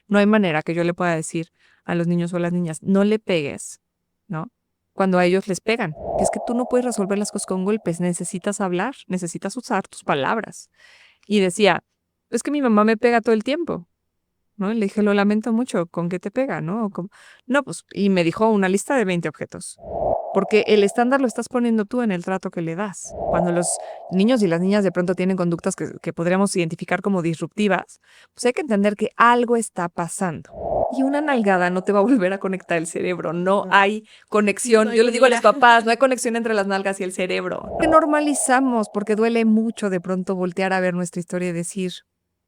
No hay manera que yo le pueda decir a los niños o a las niñas, no le pegues, ¿no? Cuando a ellos les pegan, que es que tú no puedes resolver las cosas con golpes, necesitas hablar, necesitas usar tus palabras. Y decía, es que mi mamá me pega todo el tiempo, ¿no? Y le dije, lo lamento mucho, ¿con qué te pega, no? No, pues, y me dijo una lista de 20 objetos. Porque el estándar lo estás poniendo tú en el trato que le das. Cuando los niños y las niñas de pronto tienen conductas que podríamos identificar como disruptivas, pues hay que entender que algo está pasando. Y una nalgada no te va a volver a conectar el cerebro. No hay conexión. Yo le digo a los papás, no hay conexión entre las nalgas y el cerebro. Que normalizamos, porque duele mucho de pronto voltear a ver nuestra historia y decir,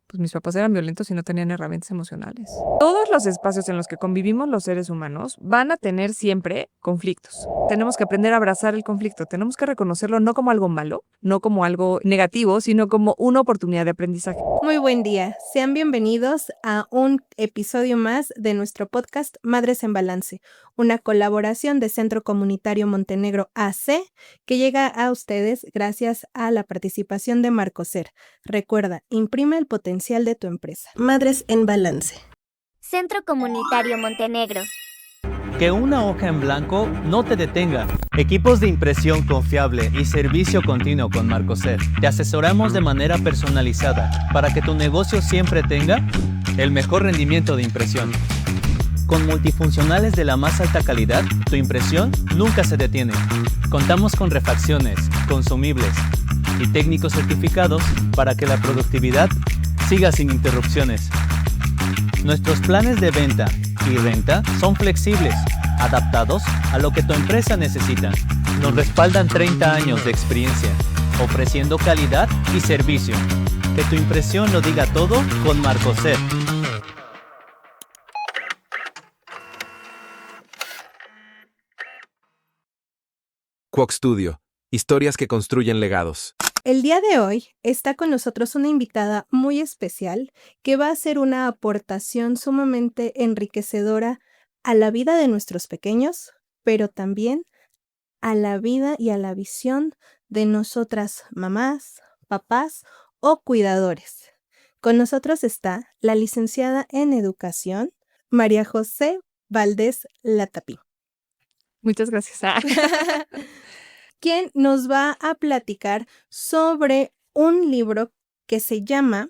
pues mis papás eran violentos y no tenían herramientas emocionales. Todos los espacios en los que convivimos los seres humanos van a tener siempre conflictos. Tenemos que aprender a abrazar el conflicto, tenemos que reconocerlo no como algo malo, no como algo negativo, sino como una oportunidad de aprendizaje. Muy buen día, sean bienvenidos a un episodio más de nuestro podcast Madres en Balance, una colaboración de Centro Comunitario Montenegro AC que llega a ustedes gracias a la participación de Marcoser. Recuerda, imprime el potencial de tu empresa. Madres en Balance. Centro Comunitario Montenegro. Que una hoja en blanco no te detenga. Equipos de impresión confiable y servicio continuo con Marcoser. Te asesoramos de manera personalizada para que tu negocio siempre tenga el mejor rendimiento de impresión. Con multifuncionales de la más alta calidad, tu impresión nunca se detiene. Contamos con refacciones, consumibles y técnicos certificados para que la productividad siga sin interrupciones. Nuestros planes de venta y renta son flexibles, adaptados a lo que tu empresa necesita. Nos respaldan 30 años de experiencia, ofreciendo calidad y servicio. Que tu impresión lo diga todo con Marcoser. Quoc Studio. Historias que construyen legados. El día de hoy está con nosotros una invitada muy especial que va a hacer una aportación sumamente enriquecedora a la vida de nuestros pequeños, pero también a la vida y a la visión de nosotras mamás, papás o cuidadores. Con nosotros está la licenciada en Educación, María José Valdés Latapí. Muchas gracias. Quien nos va a platicar sobre un libro que se llama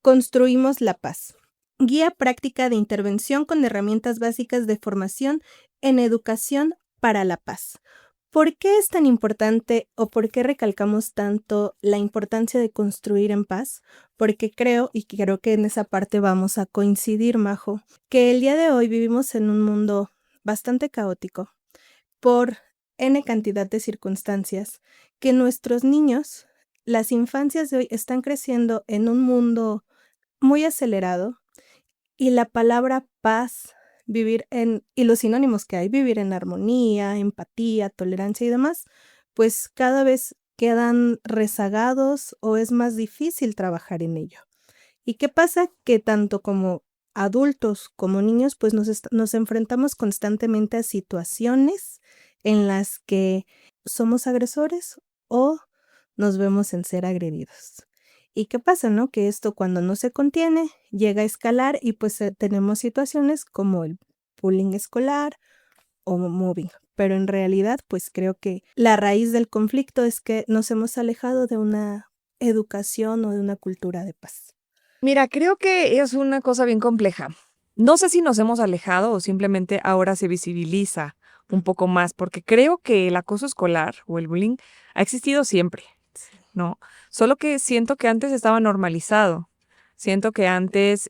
Construimos la Paz, Guía Práctica de Intervención con Herramientas Básicas de Formación en Educación para la Paz. ¿Por qué es tan importante o por qué recalcamos tanto la importancia de construir en paz? Porque creo, y creo que en esa parte vamos a coincidir, Majo, que el día de hoy vivimos en un mundo bastante caótico por N cantidad de circunstancias, que nuestros niños, las infancias de hoy, están creciendo en un mundo muy acelerado y la palabra paz, y los sinónimos que hay, vivir en armonía, empatía, tolerancia y demás, pues cada vez quedan rezagados o es más difícil trabajar en ello. ¿Y qué pasa? Que tanto como adultos como niños, pues nos enfrentamos constantemente a situaciones en las que somos agresores o nos vemos en ser agredidos. ¿Y qué pasa, no? Que esto cuando no se contiene llega a escalar y pues tenemos situaciones como el bullying escolar o mobbing. Pero en realidad pues creo que la raíz del conflicto es que nos hemos alejado de una educación o de una cultura de paz. Mira, creo que es una cosa bien compleja. No sé si nos hemos alejado o simplemente ahora se visibiliza un poco más, porque creo que el acoso escolar o el bullying ha existido siempre, ¿no? Solo que siento que antes estaba normalizado. Siento que antes,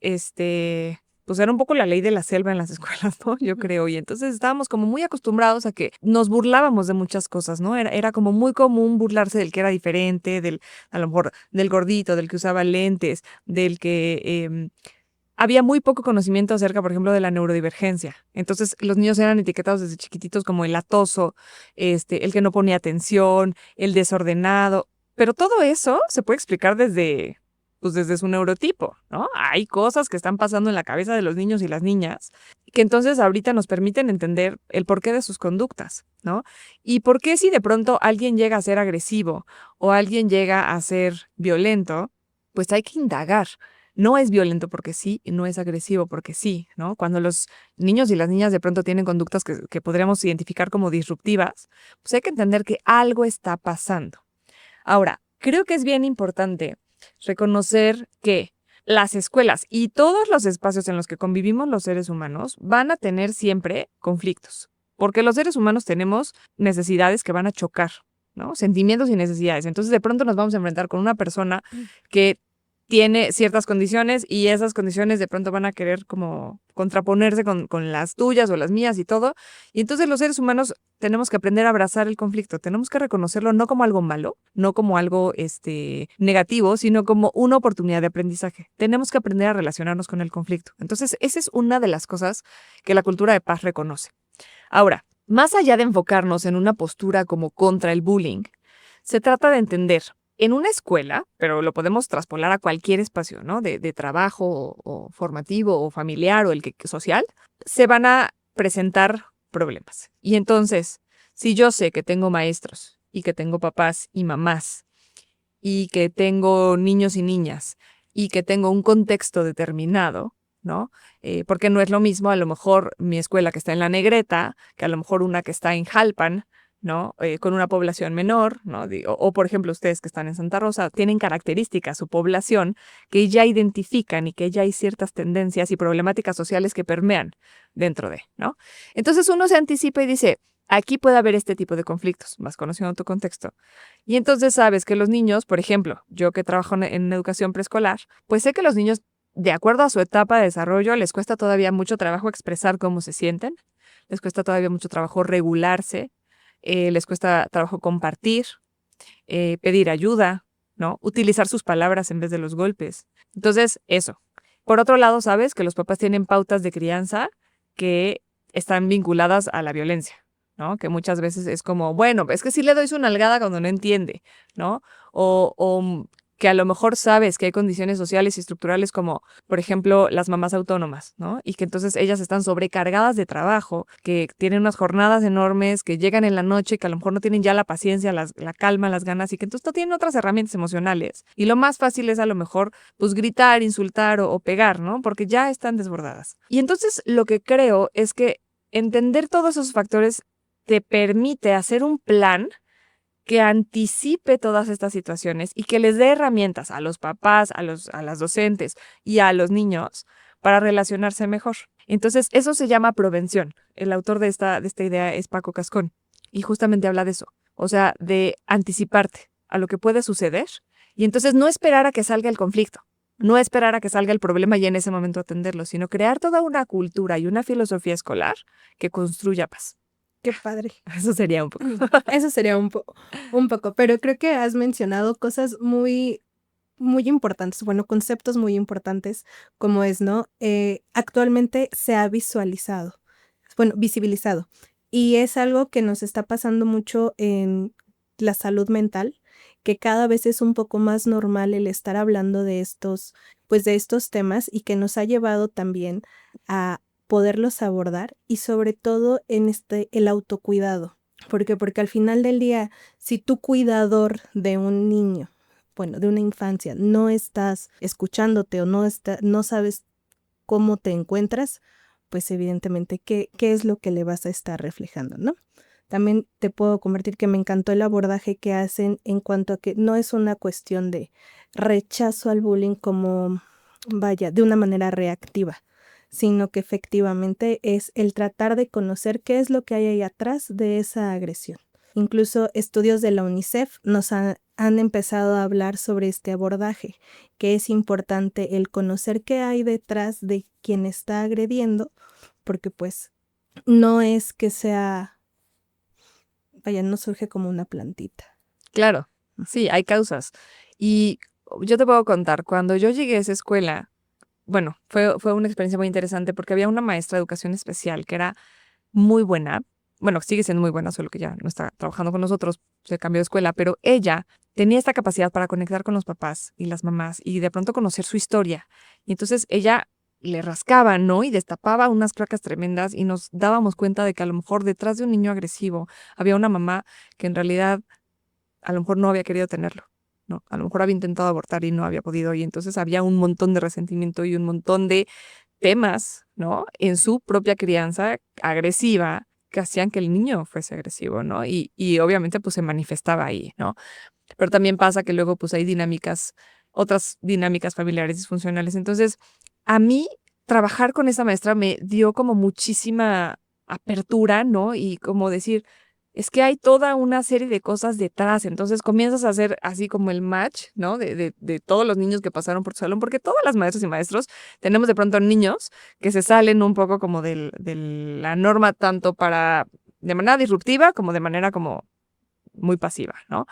pues era un poco la ley de la selva en las escuelas, ¿no? Yo creo. Y entonces estábamos como muy acostumbrados a que nos burlábamos de muchas cosas, ¿no? Era como muy común burlarse del que era diferente, a lo mejor del gordito, del que usaba lentes, del que había muy poco conocimiento acerca, por ejemplo, de la neurodivergencia. Entonces, los niños eran etiquetados desde chiquititos como el latoso, el que no ponía atención, el desordenado. Pero todo eso se puede explicar desde su neurotipo, ¿no? Hay cosas que están pasando en la cabeza de los niños y las niñas que entonces ahorita nos permiten entender el porqué de sus conductas, ¿no? Y por qué si de pronto alguien llega a ser agresivo o alguien llega a ser violento, pues hay que indagar. No es violento porque sí y no es agresivo porque sí, ¿no? Cuando los niños y las niñas de pronto tienen conductas que podríamos identificar como disruptivas, pues hay que entender que algo está pasando. Ahora, creo que es bien importante reconocer que las escuelas y todos los espacios en los que convivimos los seres humanos van a tener siempre conflictos, porque los seres humanos tenemos necesidades que van a chocar, ¿no? Sentimientos y necesidades. Entonces, de pronto nos vamos a enfrentar con una persona que tiene ciertas condiciones y esas condiciones de pronto van a querer como contraponerse con las tuyas o las mías y todo. Y entonces los seres humanos tenemos que aprender a abrazar el conflicto, tenemos que reconocerlo no como algo malo, no como algo negativo, sino como una oportunidad de aprendizaje. Tenemos que aprender a relacionarnos con el conflicto. Entonces, esa es una de las cosas que la cultura de paz reconoce. Ahora, más allá de enfocarnos en una postura como contra el bullying, se trata de entender en una escuela, pero lo podemos traspolar a cualquier espacio, ¿no? De trabajo o formativo o familiar o el que social, se van a presentar problemas. Y entonces, si yo sé que tengo maestros y que tengo papás y mamás y que tengo niños y niñas y que tengo un contexto determinado, ¿no? Porque no es lo mismo a lo mejor mi escuela que está en La Negreta que a lo mejor una que está en Jalpan, ¿no? Con una población menor, ¿no? O, por ejemplo, ustedes que están en Santa Rosa, tienen características, su población, que ya identifican y que ya hay ciertas tendencias y problemáticas sociales que permean dentro de, ¿no? Entonces uno se anticipa y dice, aquí puede haber este tipo de conflictos, vas conociendo tu contexto. Y entonces sabes que los niños, por ejemplo, yo que trabajo en educación preescolar, pues sé que los niños, de acuerdo a su etapa de desarrollo, les cuesta todavía mucho trabajo expresar cómo se sienten, les cuesta todavía mucho trabajo regularse, les cuesta trabajo compartir, pedir ayuda, ¿no? Utilizar sus palabras en vez de los golpes. Entonces, eso. Por otro lado, sabes que los papás tienen pautas de crianza que están vinculadas a la violencia, ¿no? Que muchas veces es como, bueno, es que sí le doy su nalgada cuando no entiende, ¿no? O que a lo mejor sabes que hay condiciones sociales y estructurales como, por ejemplo, las mamás autónomas, ¿no? Y que entonces ellas están sobrecargadas de trabajo, que tienen unas jornadas enormes, que llegan en la noche, que a lo mejor no tienen ya la paciencia, la calma, las ganas, y que entonces no tienen otras herramientas emocionales. Y lo más fácil es a lo mejor, pues, gritar, insultar o pegar, ¿no? Porque ya están desbordadas. Y entonces lo que creo es que entender todos esos factores te permite hacer un plan que anticipe todas estas situaciones y que les dé herramientas a los papás, a las docentes y a los niños para relacionarse mejor. Entonces, eso se llama prevención. El autor de esta idea es Paco Cascón y justamente habla de eso, o sea, de anticiparte a lo que puede suceder y entonces no esperar a que salga el conflicto, no esperar a que salga el problema y en ese momento atenderlo, sino crear toda una cultura y una filosofía escolar que construya paz. Qué padre. Eso sería un poco. Eso sería un poco, pero creo que has mencionado cosas muy, muy importantes, bueno, conceptos muy importantes, como es, ¿no? Actualmente se ha visibilizado, y es algo que nos está pasando mucho en la salud mental, que cada vez es un poco más normal el estar hablando de de estos temas y que nos ha llevado también a poderlos abordar y sobre todo en el autocuidado. ¿Por qué? Porque al final del día, si tú cuidador de un niño, bueno, de una infancia, no estás escuchándote o no sabes cómo te encuentras, pues evidentemente, ¿qué es lo que le vas a estar reflejando, no? También te puedo convertir que me encantó el abordaje que hacen en cuanto a que no es una cuestión de rechazo al bullying como, vaya, de una manera reactiva, sino que efectivamente es el tratar de conocer qué es lo que hay ahí atrás de esa agresión. Incluso estudios de la UNICEF nos han empezado a hablar sobre este abordaje, que es importante el conocer qué hay detrás de quien está agrediendo, porque pues no es que sea, vaya, no surge como una plantita. Claro, sí, hay causas. Y yo te puedo contar, cuando yo llegué a esa escuela, bueno, fue una experiencia muy interesante porque había una maestra de educación especial que era muy buena. Bueno, sigue siendo muy buena, solo que ya no está trabajando con nosotros, se cambió de escuela, pero ella tenía esta capacidad para conectar con los papás y las mamás y de pronto conocer su historia. Y entonces ella le rascaba, ¿no? Y destapaba unas placas tremendas y nos dábamos cuenta de que a lo mejor detrás de un niño agresivo había una mamá que en realidad a lo mejor no había querido tenerlo, ¿no? A lo mejor había intentado abortar y no había podido, y entonces había un montón de resentimiento y un montón de temas, ¿no? En su propia crianza agresiva que hacían que el niño fuese agresivo, ¿no? Y obviamente pues se manifestaba ahí, ¿no? Pero también pasa que luego pues hay otras dinámicas familiares disfuncionales. Entonces, a mí trabajar con esa maestra me dio como muchísima apertura, ¿no? Y como decir, es que hay toda una serie de cosas detrás. Entonces comienzas a hacer así como el match, ¿no? De todos los niños que pasaron por tu salón, porque todas las maestras y maestros tenemos de pronto niños que se salen un poco como de la norma, tanto de manera disruptiva como de manera como muy pasiva, ¿no?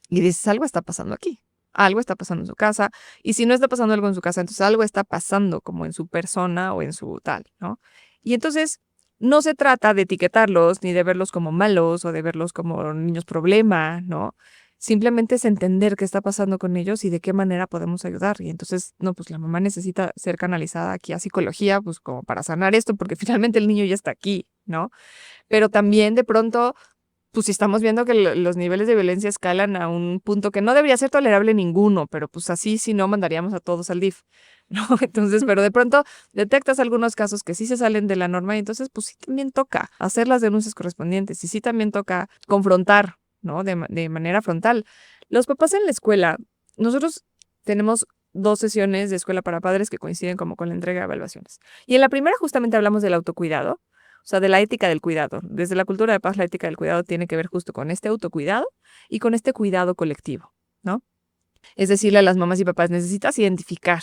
Y dices, algo está pasando aquí, algo está pasando en su casa, y si no está pasando algo en su casa, entonces algo está pasando como en su persona o en su tal, ¿no? Y entonces no se trata de etiquetarlos, ni de verlos como malos o de verlos como niños problema, ¿no? Simplemente es entender qué está pasando con ellos y de qué manera podemos ayudar. Y entonces, no, pues la mamá necesita ser canalizada aquí a psicología, pues como para sanar esto, porque finalmente el niño ya está aquí, ¿no? Pero también de pronto pues si estamos viendo que los niveles de violencia escalan a un punto que no debería ser tolerable ninguno, pero pues así si no mandaríamos a todos al DIF, ¿no? Entonces, pero de pronto detectas algunos casos que sí se salen de la norma y entonces pues sí también toca hacer las denuncias correspondientes y sí también toca confrontar, ¿no? De manera frontal. Los papás en la escuela, nosotros tenemos 2 sesiones de escuela para padres que coinciden como con la entrega de evaluaciones. Y en la primera justamente hablamos del autocuidado, o sea, de la ética del cuidado. Desde la cultura de paz, la ética del cuidado tiene que ver justo con este autocuidado y con este cuidado colectivo, ¿no? Es decirle a las mamás y papás, necesitas identificar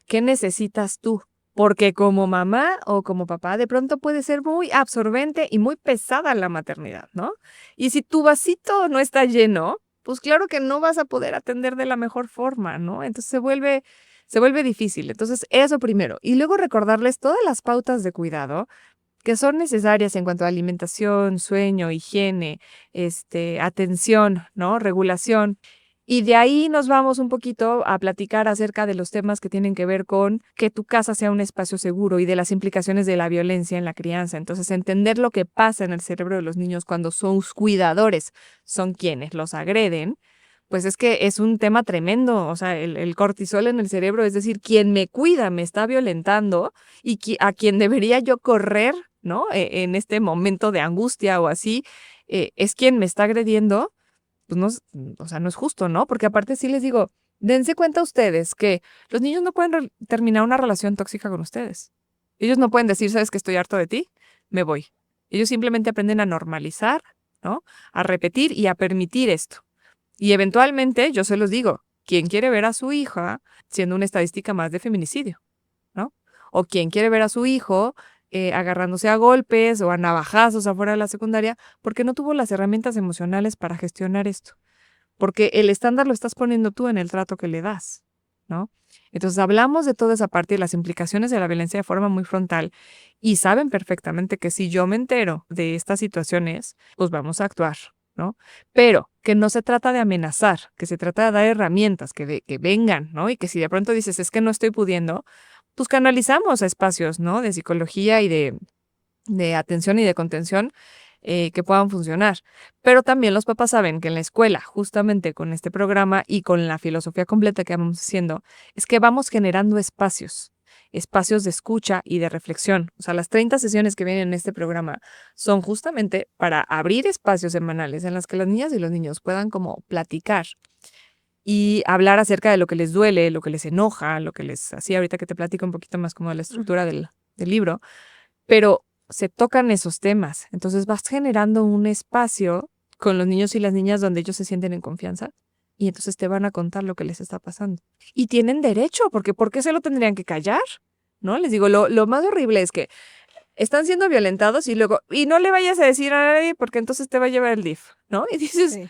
qué necesitas tú, porque como mamá o como papá de pronto puede ser muy absorbente y muy pesada la maternidad, ¿no? Y si tu vasito no está lleno, pues claro que no vas a poder atender de la mejor forma, ¿no? Entonces se vuelve difícil. Entonces, eso primero. Y luego recordarles todas las pautas de cuidado que son necesarias en cuanto a alimentación, sueño, higiene, atención, ¿no? Regulación. Y de ahí nos vamos un poquito a platicar acerca de los temas que tienen que ver con que tu casa sea un espacio seguro y de las implicaciones de la violencia en la crianza. Entonces, entender lo que pasa en el cerebro de los niños cuando sus cuidadores son quienes los agreden, pues es que es un tema tremendo. O sea, el cortisol en el cerebro, es decir, quien me cuida me está violentando y a quien debería yo correr, ¿no? En este momento de angustia o así, es quien me está agrediendo, pues no, o sea, no es justo, ¿no? Porque aparte sí les digo, dense cuenta ustedes que los niños no pueden terminar una relación tóxica con ustedes. Ellos no pueden decir, ¿sabes que estoy harto de ti? Me voy. Ellos simplemente aprenden a normalizar, ¿no? A repetir y a permitir esto. Y eventualmente, yo se los digo, ¿quién quiere ver a su hija siendo una estadística más de feminicidio? ¿No? O quien quiere ver a su hijo agarrándose a golpes o a navajazos afuera de la secundaria porque no tuvo las herramientas emocionales para gestionar esto. Porque el estándar lo estás poniendo tú en el trato que le das, ¿no? Entonces hablamos de toda esa parte y las implicaciones de la violencia de forma muy frontal y saben perfectamente que si yo me entero de estas situaciones, pues vamos a actuar, ¿no? Pero que no se trata de amenazar, que se trata de dar herramientas que vengan, ¿no? Y que si de pronto dices, es que no estoy pudiendo, pues canalizamos a espacios, ¿no? De psicología y de atención y de contención que puedan funcionar. Pero también los papás saben que en la escuela, justamente con este programa y con la filosofía completa que vamos haciendo, es que vamos generando espacios de escucha y de reflexión. O sea, las 30 sesiones que vienen en este programa son justamente para abrir espacios semanales en las que las niñas y los niños puedan como platicar y hablar acerca de lo que les duele, lo que les enoja, lo que les hacía ahorita que te platico un poquito más como de la estructura del libro, pero se tocan esos temas. Entonces vas generando un espacio con los niños y las niñas donde ellos se sienten en confianza y entonces te van a contar lo que les está pasando. Y tienen derecho, porque ¿por qué se lo tendrían que callar? ¿No? Les digo, lo más horrible es que están siendo violentados y luego, y no le vayas a decir a nadie porque entonces te va a llevar el DIF, ¿no? Y dices, Sí.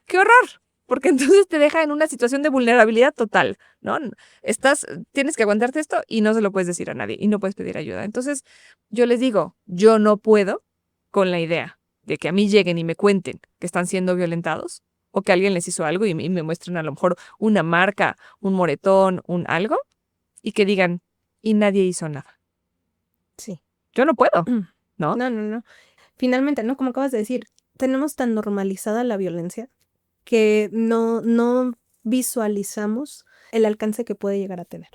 ¡qué horror! Porque entonces te deja en una situación de vulnerabilidad total, ¿no? Tienes que aguantarte esto y no se lo puedes decir a nadie y no puedes pedir ayuda. Entonces, yo les digo, yo no puedo con la idea de que a mí lleguen y me cuenten que están siendo violentados o que alguien les hizo algo y me muestren a lo mejor una marca, un moretón, un algo y que digan, y nadie hizo nada. Sí. Yo no puedo, ¿no? No. Finalmente, ¿no? Como acabas de decir, tenemos tan normalizada la violencia que no visualizamos el alcance que puede llegar a tener.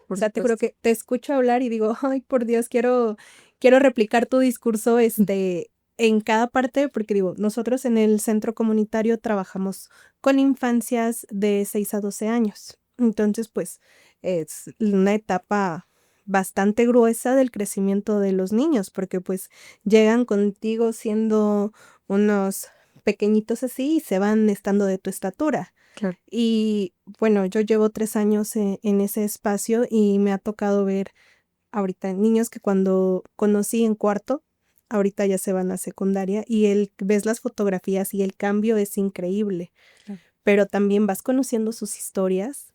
Por O sea, te juro supuesto. que te escucho hablar y digo, ay, por Dios, quiero replicar tu discurso en cada parte, porque digo, nosotros en el centro comunitario trabajamos con infancias de 6 a 12 años. Entonces, pues, es una etapa bastante gruesa del crecimiento de los niños, porque pues llegan contigo siendo unos pequeñitos así y se van estando de tu estatura. Claro. Y bueno, yo llevo 3 años en ese espacio y me ha tocado ver ahorita niños que cuando conocí en cuarto, ahorita ya se van a secundaria y ves las fotografías y el cambio es increíble, Claro. pero también vas conociendo sus historias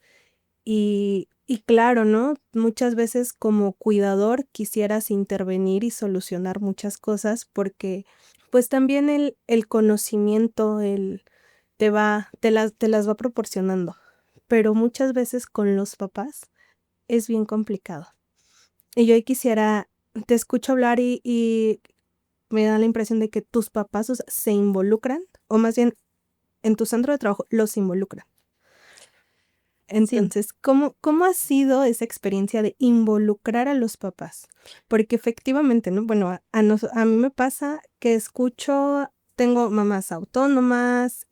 y claro, ¿no? Muchas veces como cuidador quisieras intervenir y solucionar muchas cosas porque pues también el conocimiento, te las va proporcionando, pero muchas veces con los papás es bien complicado. Y yo ahí te escucho hablar y me da la impresión de que tus papás, o sea, se involucran, o más bien en tu centro de trabajo los involucran. Sí. Entonces, ¿cómo ha sido esa experiencia de involucrar a los papás? Porque efectivamente, ¿no? Bueno, a mí me pasa que tengo mamás autónomas,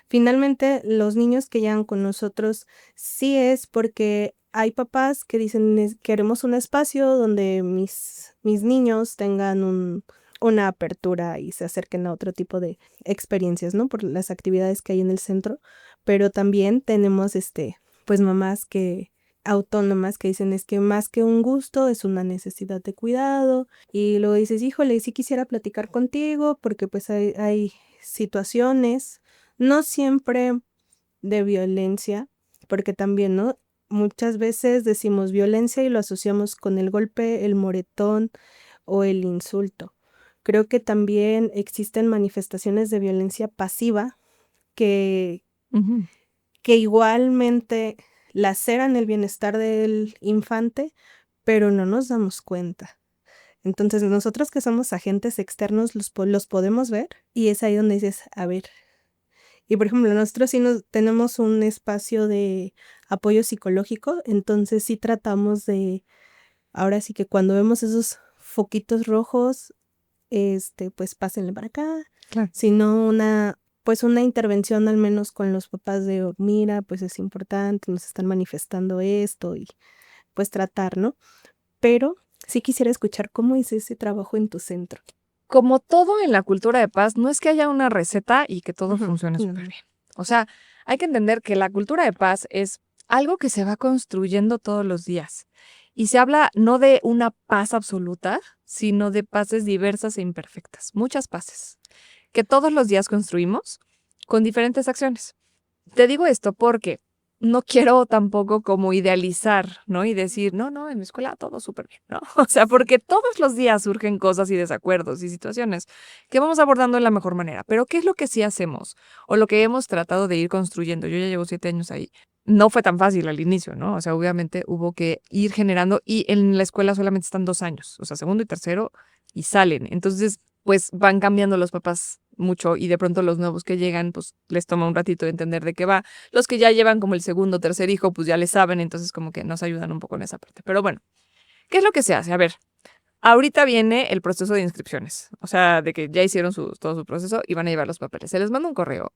finalmente los niños que llegan con nosotros sí es porque hay papás que dicen, queremos un espacio donde mis niños tengan una apertura y se acerquen a otro tipo de experiencias, ¿no? Por las actividades que hay en el centro, pero también tenemos pues mamás autónomas que dicen es que más que un gusto es una necesidad de cuidado y luego dices, híjole, sí quisiera platicar contigo porque pues hay situaciones, no siempre de violencia, porque también, ¿no? Muchas veces decimos violencia y lo asociamos con el golpe, el moretón o el insulto. Creo que también existen manifestaciones de violencia pasiva que, Ujú. que igualmente laceran el bienestar del infante, pero no nos damos cuenta. Entonces, nosotros que somos agentes externos los podemos ver y es ahí donde dices, a ver. Y por ejemplo, nosotros sí tenemos un espacio de apoyo psicológico, entonces sí tratamos ahora sí que cuando vemos esos foquitos rojos, pues pásenle para acá, Claro. sino pues una intervención al menos con los papás de, "Oh, mira, pues es importante, nos están manifestando esto y pues tratar, ¿no? Pero sí quisiera escuchar cómo es ese trabajo en tu centro. Como todo en la cultura de paz, no es que haya una receta y que todo Ujú, funcione no, súper no. bien. O sea, hay que entender que la cultura de paz es algo que se va construyendo todos los días. Y se habla no de una paz absoluta, sino de paces diversas e imperfectas. Muchas paces que todos los días construimos con diferentes acciones. Te digo esto porque no quiero tampoco como idealizar, ¿no? Y decir, no, no, en mi escuela todo súper bien, ¿no? O sea, porque todos los días surgen cosas y desacuerdos y situaciones que vamos abordando de la mejor manera. Pero ¿qué es lo que sí hacemos? O lo que hemos tratado de ir construyendo. Yo ya llevo 7 años ahí. No fue tan fácil al inicio, ¿no? O sea, obviamente hubo que ir generando y en la escuela solamente están 2 años, o sea, segundo y tercero y salen. Entonces, pues van cambiando los papás mucho y de pronto los nuevos que llegan, pues les toma un ratito de entender de qué va. Los que ya llevan como el segundo o tercer hijo, pues ya le saben, entonces como que nos ayudan un poco en esa parte. Pero bueno, ¿qué es lo que se hace? A ver, ahorita viene el proceso de inscripciones, o sea, de que ya hicieron todo su proceso y van a llevar los papeles. Se les manda un correo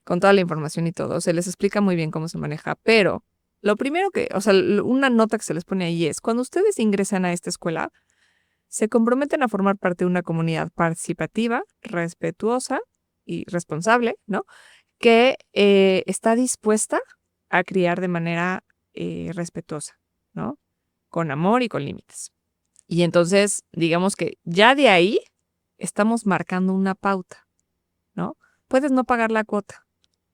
con toda la información y todo, se les explica muy bien cómo se maneja, pero lo primero que, o sea, una nota que se les pone ahí es, cuando ustedes ingresan a esta escuela, se comprometen a formar parte de una comunidad participativa, respetuosa y responsable, ¿no? Que está dispuesta a criar de manera respetuosa, ¿no? Con amor y con límites. Y entonces, digamos que ya de ahí estamos marcando una pauta, ¿no? Puedes no pagar la cuota,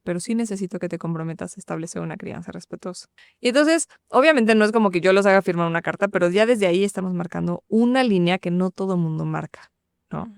pero sí necesito que te comprometas a establecer una crianza respetuosa. Y entonces, obviamente no es como que yo los haga firmar una carta, pero ya desde ahí estamos marcando una línea que no todo mundo marca, ¿no?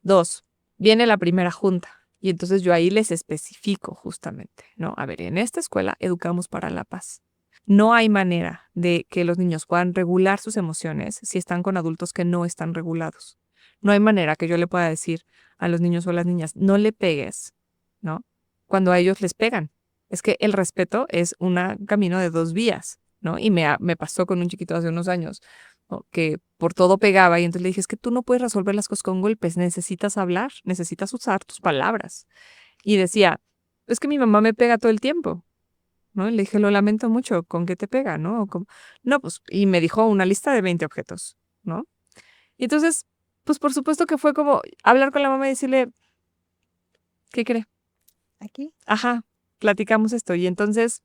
2, viene la primera junta y entonces yo ahí les especifico justamente, ¿no? A ver, en esta escuela educamos para la paz. No hay manera de que los niños puedan regular sus emociones si están con adultos que no están regulados. No hay manera que yo le pueda decir a los niños o a las niñas, no le pegues, ¿no? Cuando a ellos les pegan. Es que el respeto es un camino de dos vías, ¿no? Y me pasó con un chiquito hace unos años, ¿no? Que por todo pegaba y entonces le dije, es que tú no puedes resolver las cosas con golpes, necesitas hablar, necesitas usar tus palabras. Y decía, es que mi mamá me pega todo el tiempo, ¿no? Y le dije, lo lamento mucho, ¿con qué te pega, no? No, pues, y me dijo una lista de 20 objetos, ¿no? Y entonces, pues por supuesto que fue como hablar con la mamá y decirle, ¿qué cree? Aquí. Ajá, platicamos esto. Y entonces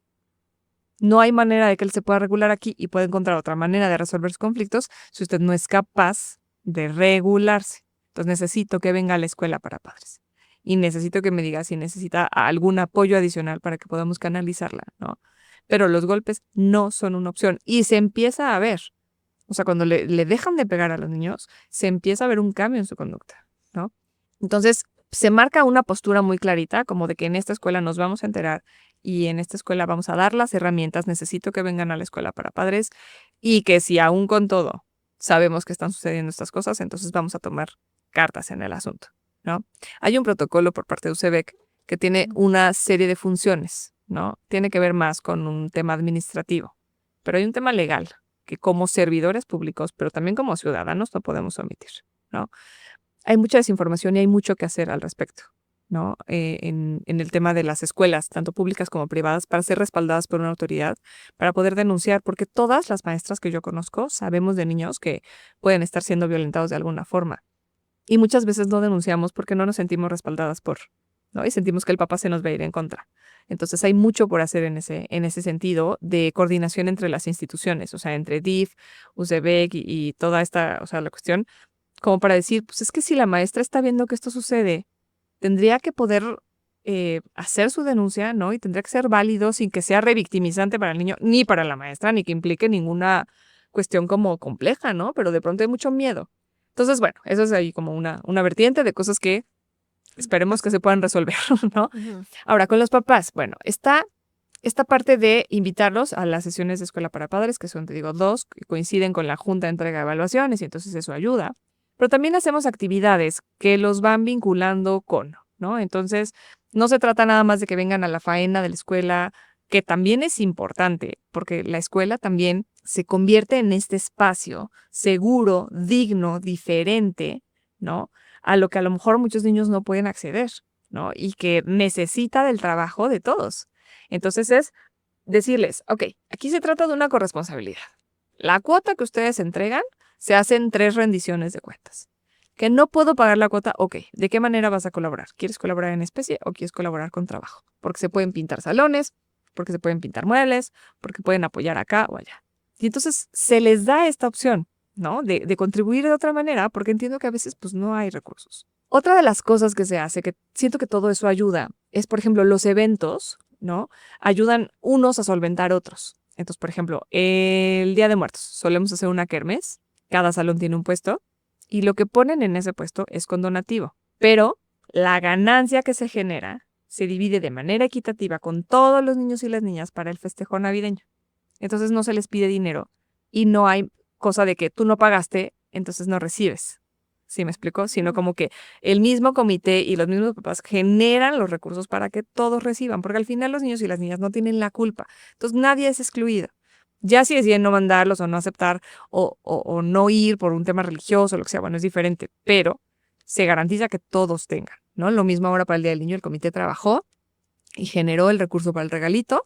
no hay manera de que él se pueda regular aquí y pueda encontrar otra manera de resolver sus conflictos si usted no es capaz de regularse. Entonces necesito que venga a la escuela para padres. Y necesito que me diga si necesita algún apoyo adicional para que podamos canalizarla, ¿no? Pero los golpes no son una opción. Y se empieza a ver. O sea, cuando le dejan de pegar a los niños, se empieza a ver un cambio en su conducta, ¿no? Entonces, se marca una postura muy clarita, como de que en esta escuela nos vamos a enterar y en esta escuela vamos a dar las herramientas, necesito que vengan a la escuela para padres y que si aún con todo sabemos que están sucediendo estas cosas, entonces vamos a tomar cartas en el asunto, ¿no? Hay un protocolo por parte de UCEBEC que tiene una serie de funciones, ¿no? Tiene que ver más con un tema administrativo, pero hay un tema legal que como servidores públicos, pero también como ciudadanos no podemos omitir, ¿no? Hay mucha desinformación y hay mucho que hacer al respecto, ¿no? En el tema de las escuelas, tanto públicas como privadas, para ser respaldadas por una autoridad, para poder denunciar, porque todas las maestras que yo conozco sabemos de niños que pueden estar siendo violentados de alguna forma. Y muchas veces no denunciamos porque no nos sentimos respaldadas ¿no? Y sentimos que el papá se nos va a ir en contra. Entonces hay mucho por hacer en ese sentido de coordinación entre las instituciones, o sea, entre DIF, UCEBEC y toda esta, o sea, la cuestión, como para decir, pues es que si la maestra está viendo que esto sucede, tendría que poder hacer su denuncia, ¿no? Y tendría que ser válido sin que sea revictimizante para el niño, ni para la maestra, ni que implique ninguna cuestión como compleja, ¿no? Pero de pronto hay mucho miedo. Entonces, bueno, eso es ahí como una vertiente de cosas que esperemos que se puedan resolver, ¿no? Ahora, con los papás, bueno, está esta parte de invitarlos a las sesiones de escuela para padres, que son, te digo, 2, que coinciden con la junta de entrega de evaluaciones y entonces eso ayuda. Pero también hacemos actividades que los van vinculando con, ¿no? Entonces, no se trata nada más de que vengan a la faena de la escuela, que también es importante, porque la escuela también se convierte en este espacio seguro, digno, diferente, ¿no? A lo que a lo mejor muchos niños no pueden acceder, ¿no? Y que necesita del trabajo de todos. Entonces es decirles, ok, aquí se trata de una corresponsabilidad. La cuota que ustedes entregan se hace en 3 rendiciones de cuentas. Que no puedo pagar la cuota, ok, ¿de qué manera vas a colaborar? ¿Quieres colaborar en especie o quieres colaborar con trabajo? Porque se pueden pintar salones, porque se pueden pintar muebles, porque pueden apoyar acá o allá. Y entonces se les da esta opción, ¿no? De contribuir de otra manera, porque entiendo que a veces pues no hay recursos. Otra de las cosas que se hace, que siento que todo eso ayuda, es, por ejemplo, los eventos, ¿no? Ayudan unos a solventar otros. Entonces, por ejemplo, el Día de Muertos, solemos hacer una kermés, cada salón tiene un puesto, y lo que ponen en ese puesto es con donativo. Pero la ganancia que se genera se divide de manera equitativa con todos los niños y las niñas para el festejo navideño. Entonces no se les pide dinero y no hay cosa de que tú no pagaste, entonces no recibes. ¿Sí me explico? Sino como que el mismo comité y los mismos papás generan los recursos para que todos reciban, porque al final los niños y las niñas no tienen la culpa. Entonces nadie es excluido. Ya si deciden no mandarlos o no aceptar o no ir por un tema religioso o lo que sea, bueno, es diferente, pero se garantiza que todos tengan, ¿no? Lo mismo ahora para el Día del Niño, el comité trabajó y generó el recurso para el regalito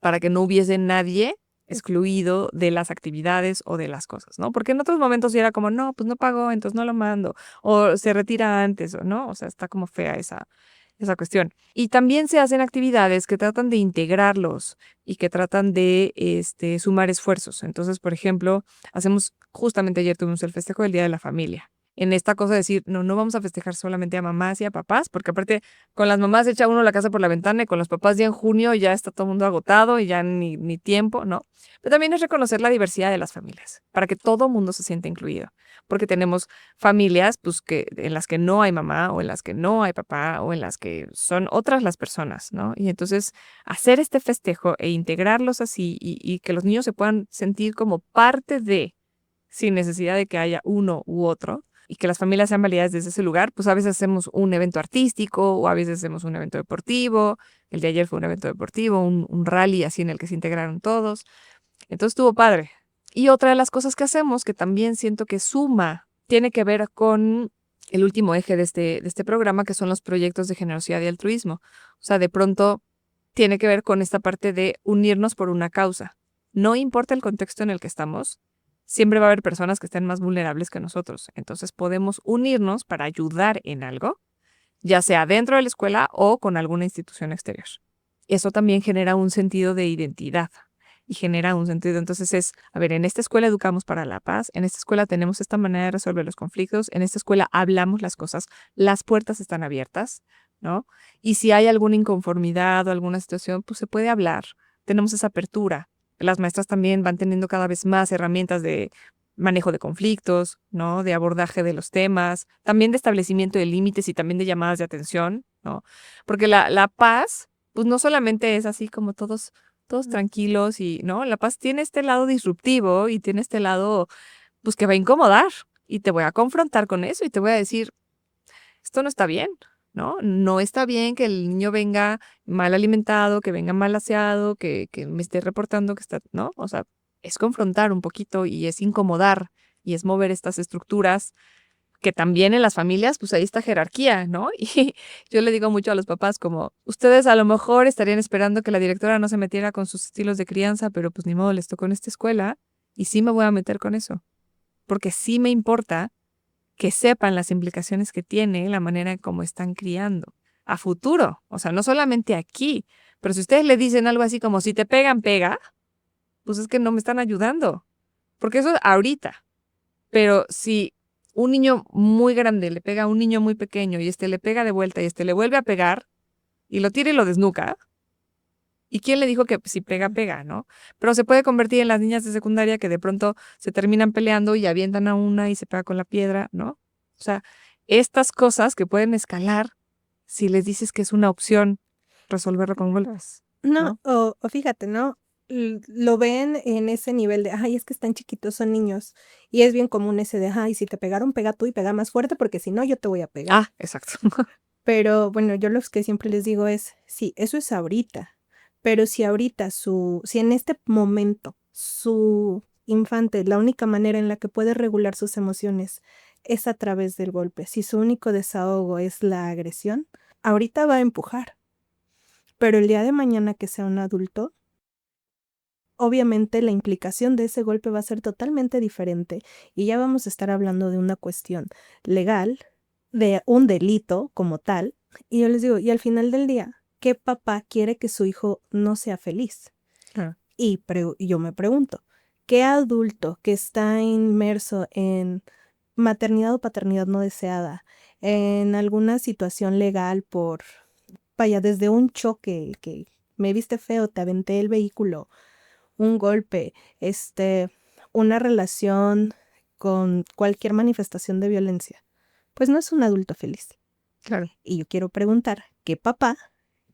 para que no hubiese nadie excluido de las actividades o de las cosas, ¿no? Porque en otros momentos ya era como, no, pues no pagó, entonces no lo mando, o se retira antes, o no, o sea, está como fea esa cuestión. Y también se hacen actividades que tratan de integrarlos y que tratan de sumar esfuerzos. Entonces, por ejemplo, justamente ayer tuvimos el festejo del Día de la Familia. En esta cosa de decir, no vamos a festejar solamente a mamás y a papás, porque aparte con las mamás echa uno la casa por la ventana y con los papás ya en junio ya está todo el mundo agotado y ya ni tiempo, ¿no? Pero también es reconocer la diversidad de las familias, para que todo mundo se sienta incluido, porque tenemos familias pues, en las que no hay mamá o en las que no hay papá o en las que son otras las personas, ¿no? Y entonces hacer este festejo e integrarlos así y que los niños se puedan sentir como parte de, sin necesidad de que haya uno u otro, y que las familias sean validadas desde ese lugar, pues a veces hacemos un evento artístico o a veces hacemos un evento deportivo. El de ayer fue un evento deportivo, un rally así en el que se integraron todos. Entonces estuvo padre. Y otra de las cosas que hacemos, que también siento que suma, tiene que ver con el último eje de este programa, que son los proyectos de generosidad y altruismo. O sea, de pronto tiene que ver con esta parte de unirnos por una causa. No importa el contexto en el que estamos, siempre va a haber personas que estén más vulnerables que nosotros. Entonces podemos unirnos para ayudar en algo, ya sea dentro de la escuela o con alguna institución exterior. Eso también genera un sentido de identidad y genera un sentido. Entonces a ver, en esta escuela educamos para la paz, en esta escuela tenemos esta manera de resolver los conflictos, en esta escuela hablamos las cosas, las puertas están abiertas, ¿no? Y si hay alguna inconformidad o alguna situación, pues se puede hablar. Tenemos esa apertura. Las maestras también van teniendo cada vez más herramientas de manejo de conflictos, ¿no? De abordaje de los temas, también de establecimiento de límites y también de llamadas de atención, ¿no? Porque la paz, pues no solamente es así como todos tranquilos y, ¿no? La paz tiene este lado disruptivo y tiene este lado, pues que va a incomodar y te voy a confrontar con eso y te voy a decir, esto no está bien, ¿no? No está bien que el niño venga mal alimentado, que venga mal aseado, que me esté reportando que está, ¿no? O sea, es confrontar un poquito y es incomodar y es mover estas estructuras que también en las familias, pues hay esta jerarquía, ¿no? Y yo le digo mucho a los papás como, ustedes a lo mejor estarían esperando que la directora no se metiera con sus estilos de crianza, pero pues ni modo, les tocó en esta escuela y sí me voy a meter con eso, porque sí me importa que sepan las implicaciones que tiene la manera en cómo están criando a futuro. O sea, no solamente aquí, pero si ustedes le dicen algo así como si te pegan, pega, pues es que no me están ayudando, porque eso es ahorita. Pero si un niño muy grande le pega a un niño muy pequeño y le pega de vuelta y le vuelve a pegar y lo tira y lo desnuca, ¿y quién le dijo que si pega, pega, no? Pero se puede convertir en las niñas de secundaria que de pronto se terminan peleando y avientan a una y se pega con la piedra, ¿no? O sea, estas cosas que pueden escalar si les dices que es una opción resolverlo con golpes, No, ¿no? o fíjate, ¿no? Lo ven en ese nivel de, ay, es que están chiquitos, son niños. Y es bien común ese de, ay, si te pegaron, pega tú y pega más fuerte porque si no, yo te voy a pegar. Ah, exacto. Pero bueno, yo lo que siempre les digo es, sí, eso es ahorita. Pero si ahorita si en este momento su infante, la única manera en la que puede regular sus emociones es a través del golpe, si su único desahogo es la agresión, ahorita va a empujar. Pero el día de mañana que sea un adulto, obviamente la implicación de ese golpe va a ser totalmente diferente y ya vamos a estar hablando de una cuestión legal, de un delito como tal. Y yo les digo, y al final del día, ¿qué papá quiere que su hijo no sea feliz? Claro. Y yo me pregunto, ¿qué adulto que está inmerso en maternidad o paternidad no deseada, en alguna situación legal por, vaya, desde un choque, que me viste feo, te aventé el vehículo, un golpe, una relación con cualquier manifestación de violencia, pues no es un adulto feliz? Claro. Y yo quiero preguntar, ¿qué papá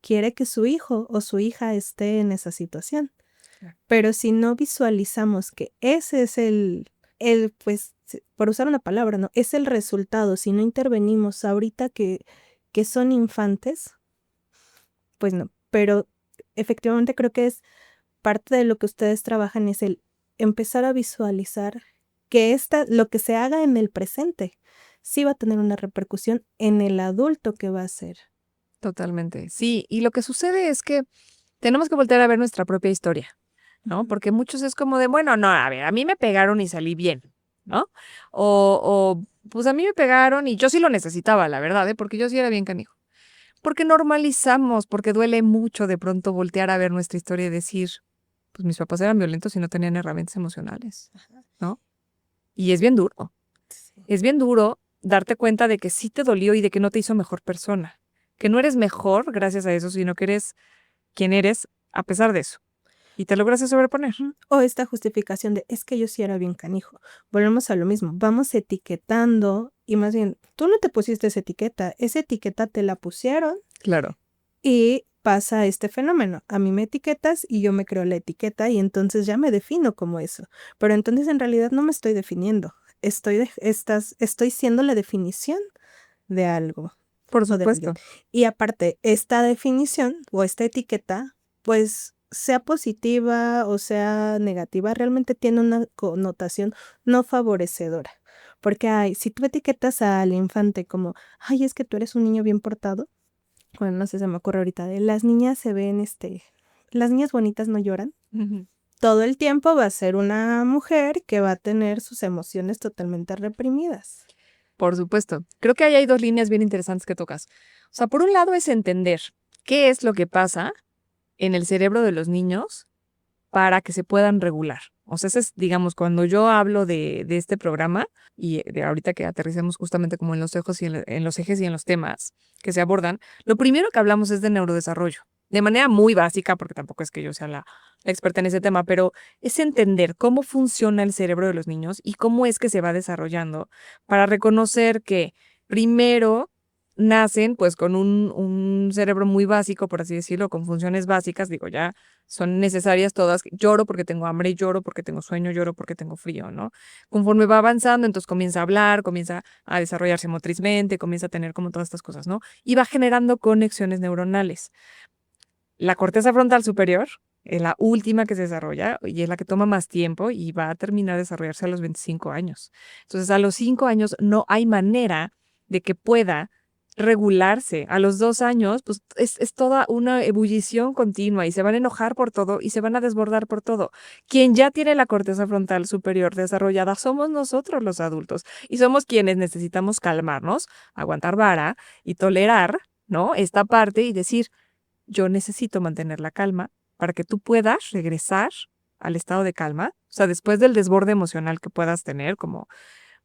quiere que su hijo o su hija esté en esa situación? Claro. Pero si no visualizamos que ese es pues, por usar una palabra, ¿no? Es el resultado, si no intervenimos ahorita que son infantes, pues no. Pero efectivamente creo que es parte de lo que ustedes trabajan, es el empezar a visualizar que lo que se haga en el presente sí va a tener una repercusión en el adulto que va a ser. Totalmente. Sí, y lo que sucede es que tenemos que voltear a ver nuestra propia historia, ¿no? Porque muchos es como de, bueno, no, a ver, a mí me pegaron y salí bien, ¿no? Pues a mí me pegaron y yo sí lo necesitaba, la verdad, ¿eh? Porque yo sí era bien canijo. Porque normalizamos, porque duele mucho de pronto voltear a ver nuestra historia y decir, pues mis papás eran violentos y no tenían herramientas emocionales, ¿no? Y es bien duro. Es bien duro darte cuenta de que sí te dolió y de que no te hizo mejor persona. Que no eres mejor gracias a eso, sino que eres quien eres a pesar de eso. Y te lograste sobreponer. O esta justificación de, es que yo sí era bien canijo. Volvemos a lo mismo, vamos etiquetando y más bien, tú no te pusiste esa etiqueta te la pusieron. Claro. Y pasa este fenómeno. A mí me etiquetas y yo me creo la etiqueta y entonces ya me defino como eso. Pero entonces en realidad no me estoy definiendo. estoy siendo la definición de algo. Por o de supuesto. alguien. Y aparte, esta definición o esta etiqueta, pues sea positiva o sea negativa, realmente tiene una connotación no favorecedora. Porque si tú etiquetas al infante como, ay, es que tú eres un niño bien portado, bueno, no sé, se me ocurre ahorita, de las niñas se ven, las niñas bonitas no lloran. Ujú. Todo el tiempo va a ser una mujer que va a tener sus emociones totalmente reprimidas. Por supuesto. Creo que ahí hay dos líneas bien interesantes que tocas. O sea, por un lado es entender qué es lo que pasa en el cerebro de los niños para que se puedan regular. O sea, ese es, digamos, cuando yo hablo de este programa y de ahorita que aterricemos justamente como en los ejes en los ejes y en los temas que se abordan, lo primero que hablamos es de neurodesarrollo. De manera muy básica, porque tampoco es que yo sea la experta en ese tema, pero es entender cómo funciona el cerebro de los niños y cómo es que se va desarrollando para reconocer que primero nacen pues con un cerebro muy básico, por así decirlo, con funciones básicas, digo, ya son necesarias todas. Lloro porque tengo hambre, lloro porque tengo sueño, lloro porque tengo frío, ¿no? Conforme va avanzando, entonces comienza a hablar, comienza a desarrollarse motrizmente, comienza a tener como todas estas cosas, ¿no? Y va generando conexiones neuronales. La corteza frontal superior es la última que se desarrolla y es la que toma más tiempo y va a terminar de desarrollarse a los 25 años. Entonces, a los 5 años no hay manera de que pueda regularse. A los 2 años, pues es toda una ebullición continua y se van a enojar por todo y se van a desbordar por todo. Quien ya tiene la corteza frontal superior desarrollada somos nosotros los adultos y somos quienes necesitamos calmarnos, aguantar vara y tolerar, ¿no? Esta parte y decir, yo necesito mantener la calma para que tú puedas regresar al estado de calma, o sea, después del desborde emocional que puedas tener, como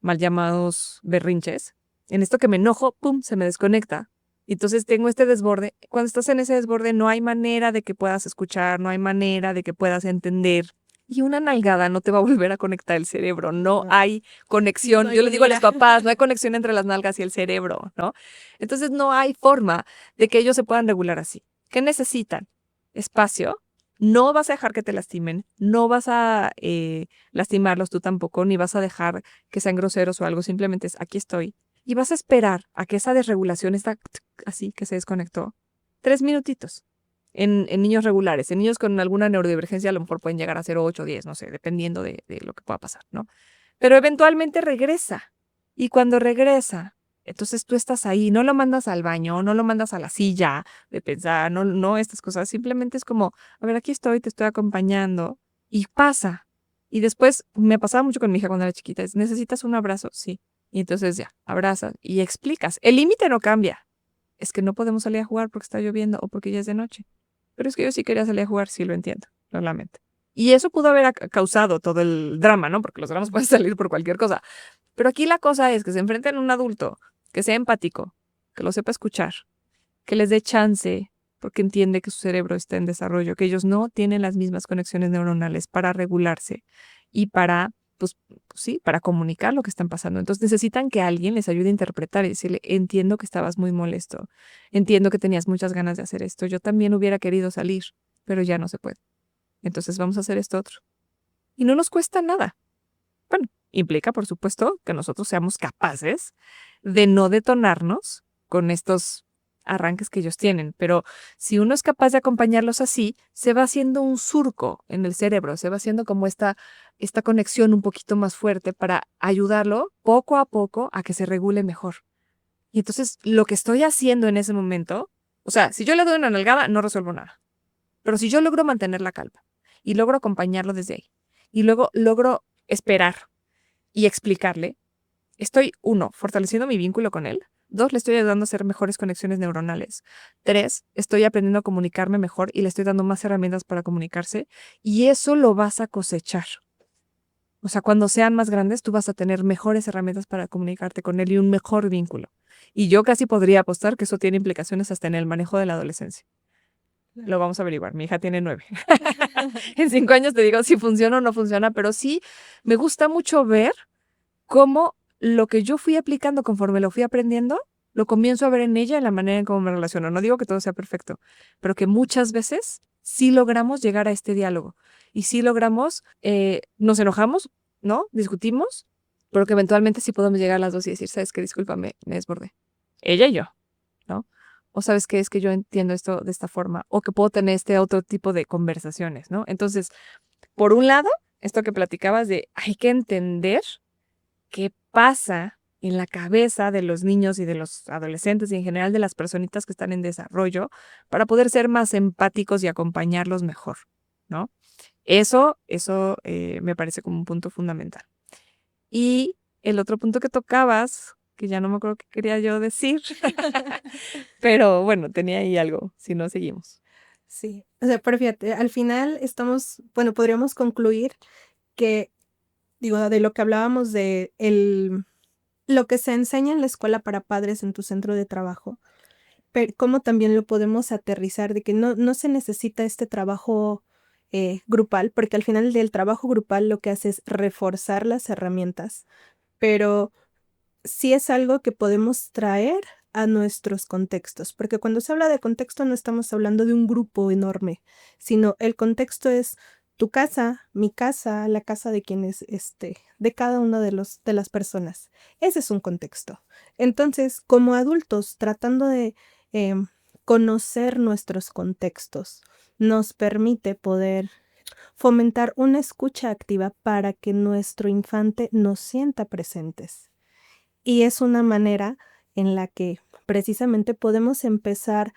mal llamados berrinches, en esto que me enojo, pum, se me desconecta. Y entonces tengo este desborde. Cuando estás en ese desborde no hay manera de que puedas escuchar, no hay manera de que puedas entender. Y una nalgada no te va a volver a conectar el cerebro, no hay conexión. No hay Yo le digo a los unidad. papás, no hay conexión entre las nalgas y el cerebro, ¿no? Entonces no hay forma de que ellos se puedan regular así. ¿Qué necesitan? Espacio. No vas a dejar que te lastimen, no vas a lastimarlos tú tampoco, ni vas a dejar que sean groseros o algo, simplemente es aquí estoy. Y vas a esperar a que esa desregulación está así, que se desconectó, 3 minutitos. En niños regulares, en niños con alguna neurodivergencia a lo mejor pueden llegar a ser 8 o 10, no sé, dependiendo de lo que pueda pasar, ¿no? Pero eventualmente regresa. Y cuando regresa, entonces tú estás ahí, no lo mandas al baño, no lo mandas a la silla de pensar, no estas cosas, simplemente es como, a ver, aquí estoy, te estoy acompañando y pasa. Y después me pasaba mucho con mi hija cuando era chiquita, es, ¿necesitas un abrazo? Sí. Y entonces ya, abrazas y explicas. El límite no cambia. Es que no podemos salir a jugar porque está lloviendo o porque ya es de noche. Pero es que yo sí quería salir a jugar, sí lo entiendo, lo lamento. Y eso pudo haber causado todo el drama, ¿no? Porque los dramas pueden salir por cualquier cosa. Pero aquí la cosa es que se enfrenten a un adulto que sea empático, que lo sepa escuchar, que les dé chance, porque entiende que su cerebro está en desarrollo, que ellos no tienen las mismas conexiones neuronales para regularse y para, pues sí, para comunicar lo que están pasando. Entonces necesitan que alguien les ayude a interpretar y decirle, entiendo que estabas muy molesto, entiendo que tenías muchas ganas de hacer esto, yo también hubiera querido salir, pero ya no se puede. Entonces vamos a hacer esto otro. Y no nos cuesta nada. Bueno, implica, por supuesto, que nosotros seamos capaces de no detonarnos con estos arranques que ellos tienen. Pero si uno es capaz de acompañarlos así, se va haciendo un surco en el cerebro, se va haciendo como esta conexión un poquito más fuerte para ayudarlo poco a poco a que se regule mejor. Y entonces lo que estoy haciendo en ese momento, o sea, si yo le doy una nalgada, no resuelvo nada. Pero si yo logro mantener la calma y logro acompañarlo desde ahí y luego logro esperar y explicarle, estoy, 1, fortaleciendo mi vínculo con él. 2, le estoy ayudando a hacer mejores conexiones neuronales. 3, estoy aprendiendo a comunicarme mejor y le estoy dando más herramientas para comunicarse. Y eso lo vas a cosechar. O sea, cuando sean más grandes, tú vas a tener mejores herramientas para comunicarte con él y un mejor vínculo. Y yo casi podría apostar que eso tiene implicaciones hasta en el manejo de la adolescencia. Lo vamos a averiguar. Mi hija tiene 9. En 5 años te digo si funciona o no funciona, pero sí me gusta mucho ver cómo lo que yo fui aplicando conforme lo fui aprendiendo, lo comienzo a ver en ella en la manera en cómo me relaciono. No digo que todo sea perfecto, pero que muchas veces sí logramos llegar a este diálogo y sí logramos, nos enojamos, ¿no? Discutimos, pero que eventualmente sí podemos llegar a las dos y decir, ¿sabes qué? Discúlpame, me desbordé. Ella y yo, ¿no? O ¿sabes qué? Es que yo entiendo esto de esta forma, o que puedo tener este otro tipo de conversaciones, ¿no? Entonces, por un lado, esto que platicabas de hay que entender qué pasa en la cabeza de los niños y de los adolescentes y en general de las personitas que están en desarrollo para poder ser más empáticos y acompañarlos mejor, ¿no? Eso me parece como un punto fundamental. Y el otro punto que tocabas, que ya no me acuerdo qué quería yo decir, pero bueno, tenía ahí algo, si no seguimos. Sí, o sea, pero fíjate, al final bueno, podríamos concluir que, digo, de lo que hablábamos de lo que se enseña en la escuela para padres en tu centro de trabajo, pero cómo también lo podemos aterrizar de que no se necesita este trabajo grupal, porque al final del trabajo grupal lo que hace es reforzar las herramientas, pero sí es algo que podemos traer a nuestros contextos, porque cuando se habla de contexto no estamos hablando de un grupo enorme, sino el contexto es tu casa, mi casa, la casa de quienes, de cada uno de las personas. Ese es un contexto. Entonces, como adultos, tratando de em, conocer nuestros contextos, nos permite poder fomentar una escucha activa para que nuestro infante nos sienta presentes. Y es una manera en la que precisamente podemos empezar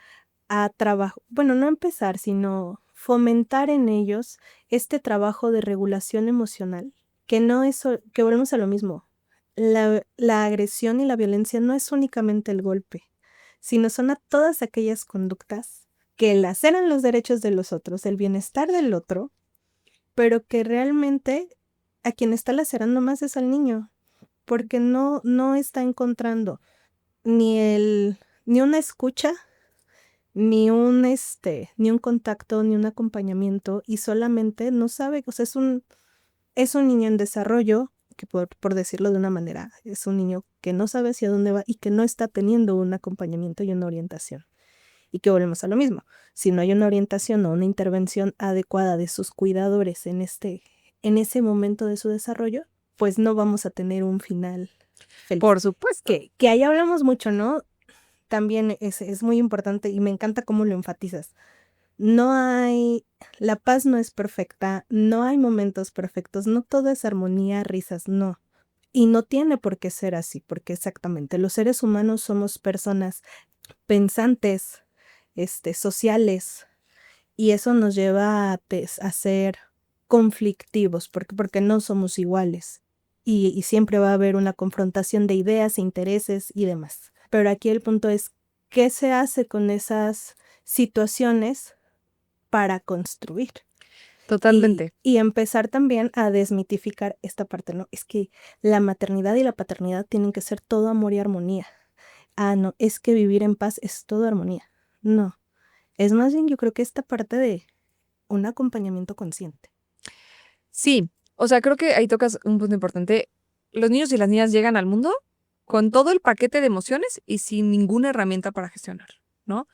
a trabajar, bueno, no empezar, sino fomentar en ellos este trabajo de regulación emocional, que no es, que volvemos a lo mismo. La agresión y la violencia no es únicamente el golpe, sino son a todas aquellas conductas que laceran los derechos de los otros, el bienestar del otro, pero que realmente a quien está lacerando más es al niño, porque no está encontrando ni una escucha, ni un contacto, ni un acompañamiento, y solamente no sabe, o sea, es un niño en desarrollo, que por decirlo de una manera, es un niño que no sabe hacia dónde va y que no está teniendo un acompañamiento y una orientación. Y que volvemos a lo mismo. Si no hay una orientación o una intervención adecuada de sus cuidadores en ese momento de su desarrollo, pues no vamos a tener un final feliz. Por supuesto. Que ahí hablamos mucho, ¿no? También es muy importante y me encanta cómo lo enfatizas. La paz no es perfecta, no hay momentos perfectos, no todo es armonía, risas, no. Y no tiene por qué ser así, porque exactamente los seres humanos somos personas pensantes, sociales, y eso nos lleva a ser conflictivos, porque no somos iguales. Y siempre va a haber una confrontación de ideas, intereses y demás. Pero aquí el punto es, ¿qué se hace con esas situaciones para construir? Totalmente. Y empezar también a desmitificar esta parte, ¿no? Es que la maternidad y la paternidad tienen que ser todo amor y armonía. Ah, no, es que vivir en paz es todo armonía. No, es más bien yo creo que esta parte de un acompañamiento consciente. Sí, o sea, creo que ahí tocas un punto importante. Los niños y las niñas llegan al mundo con todo el paquete de emociones y sin ninguna herramienta para gestionar, ¿no?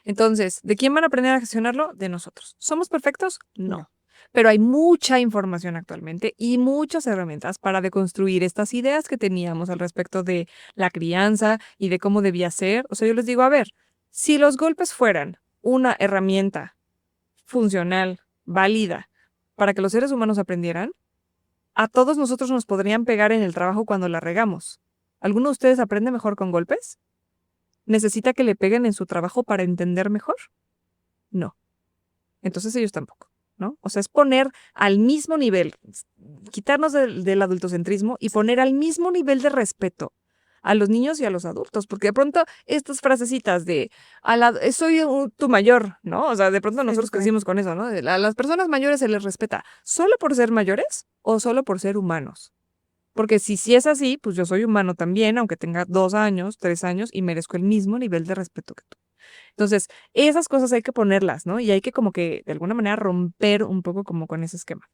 Entonces, ¿de quién van a aprender a gestionarlo? De nosotros. ¿Somos perfectos? No. Pero hay mucha información actualmente y muchas herramientas para deconstruir estas ideas que teníamos al respecto de la crianza y de cómo debía ser. O sea, yo les digo, a ver, si los golpes fueran una herramienta funcional, válida, para que los seres humanos aprendieran, a todos nosotros nos podrían pegar en el trabajo cuando la regamos. ¿Alguno de ustedes aprende mejor con golpes? ¿Necesita que le peguen en su trabajo para entender mejor? No. Entonces ellos tampoco, ¿no? O sea, es poner al mismo nivel, quitarnos del adultocentrismo y poner al mismo nivel de respeto a los niños y a los adultos, porque de pronto estas frasecitas de soy tu mayor, ¿no? O sea, de pronto nosotros crecimos con eso, ¿no? A las personas mayores se les respeta solo por ser mayores o solo por ser humanos. Porque si es así, pues yo soy humano también, aunque tenga 2 años, 3 años y merezco el mismo nivel de respeto que tú. Entonces, esas cosas hay que ponerlas, ¿no? Y hay que como que de alguna manera romper un poco como con ese esquema.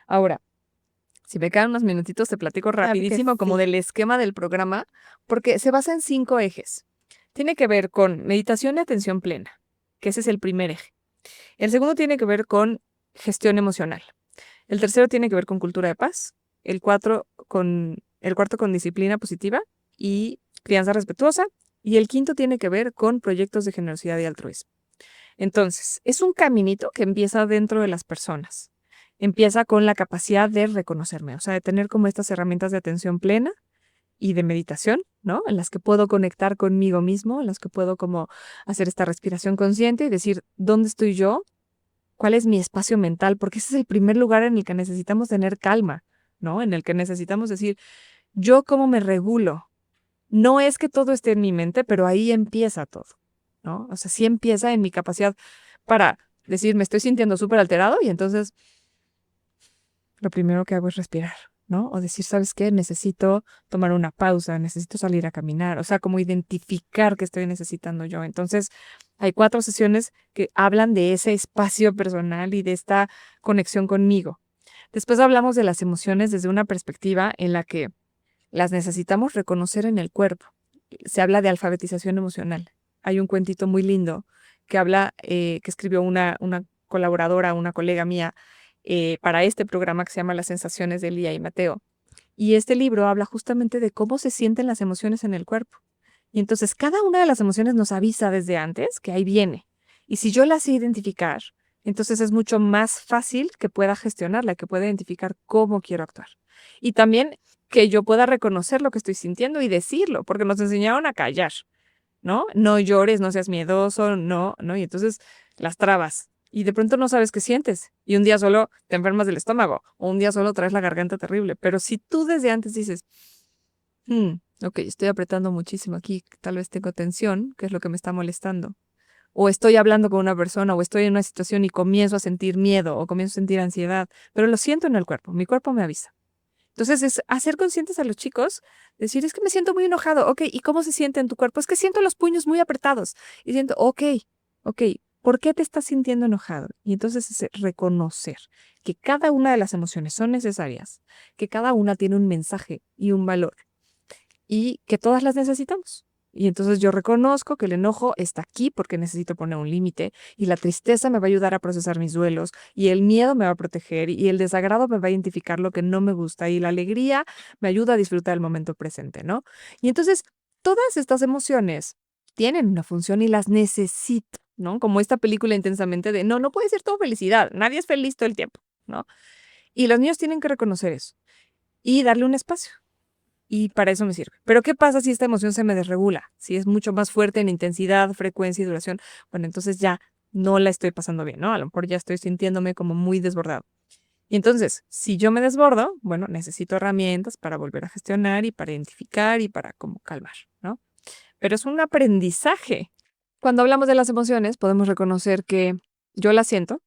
Ahora, si me quedan unos minutitos, te platico rapidísimo como del esquema del programa, porque se basa en 5 ejes. Tiene que ver con meditación y atención plena, que ese es el primer eje. El segundo tiene que ver con gestión emocional. El tercero tiene que ver con cultura de paz. El 4 con el cuarto con disciplina positiva y crianza respetuosa, y el quinto tiene que ver con proyectos de generosidad y altruismo. Entonces, es un caminito que empieza dentro de las personas. Empieza con la capacidad de reconocerme, o sea, de tener como estas herramientas de atención plena y de meditación, ¿no? En las que puedo conectar conmigo mismo, en las que puedo como hacer esta respiración consciente y decir, ¿dónde estoy yo? ¿Cuál es mi espacio mental? Porque ese es el primer lugar en el que necesitamos tener calma, ¿no? En el que necesitamos decir, ¿yo cómo me regulo? No es que todo esté en mi mente, pero ahí empieza todo, ¿no? O sea, sí empieza en mi capacidad para decir, me estoy sintiendo súper alterado y entonces lo primero que hago es respirar, ¿no? O decir, ¿sabes qué? Necesito tomar una pausa, necesito salir a caminar, o sea, como identificar qué estoy necesitando yo. Entonces, hay 4 sesiones que hablan de ese espacio personal y de esta conexión conmigo. Después hablamos de las emociones desde una perspectiva en la que las necesitamos reconocer en el cuerpo. Se habla de alfabetización emocional. Hay un cuentito muy lindo que habla, que escribió una colaboradora, una colega mía, para este programa que se llama Las sensaciones de Lía y Mateo. Y este libro habla justamente de cómo se sienten las emociones en el cuerpo. Y entonces cada una de las emociones nos avisa desde antes que ahí viene. Y si yo la sé identificar, entonces es mucho más fácil que pueda gestionarla, que pueda identificar cómo quiero actuar. Y también que yo pueda reconocer lo que estoy sintiendo y decirlo, porque nos enseñaron a callar, ¿no? No llores, no seas miedoso, no, ¿no? Y entonces las trabas. Y de pronto no sabes qué sientes. Y un día solo te enfermas del estómago, o un día solo traes la garganta terrible. Pero si tú desde antes dices, ok, estoy apretando muchísimo aquí, tal vez tengo tensión, que es lo que me está molestando. O estoy hablando con una persona, o estoy en una situación y comienzo a sentir miedo, o comienzo a sentir ansiedad, pero lo siento en el cuerpo, mi cuerpo me avisa. Entonces es hacer conscientes a los chicos, decir, es que me siento muy enojado, ok, ¿y cómo se siente en tu cuerpo? Es que siento los puños muy apretados, y siento, ok, ¿por qué te estás sintiendo enojado? Y entonces es reconocer que cada una de las emociones son necesarias, que cada una tiene un mensaje y un valor, y que todas las necesitamos. Y entonces yo reconozco que el enojo está aquí porque necesito poner un límite, y la tristeza me va a ayudar a procesar mis duelos, y el miedo me va a proteger, y el desagrado me va a identificar lo que no me gusta, y la alegría me ayuda a disfrutar el momento presente, ¿no? Y entonces todas estas emociones tienen una función y las necesito, ¿no? Como esta película intensamente de, no puede ser todo felicidad, nadie es feliz todo el tiempo, ¿no? Y los niños tienen que reconocer eso y darle un espacio. Y para eso me sirve. Pero ¿qué pasa si esta emoción se me desregula? Si es mucho más fuerte en intensidad, frecuencia y duración, bueno, entonces ya no la estoy pasando bien, ¿no? A lo mejor ya estoy sintiéndome como muy desbordado. Y entonces, si yo me desbordo, bueno, necesito herramientas para volver a gestionar y para identificar y para como calmar, ¿no? Pero es un aprendizaje. Cuando hablamos de las emociones, podemos reconocer que yo las siento,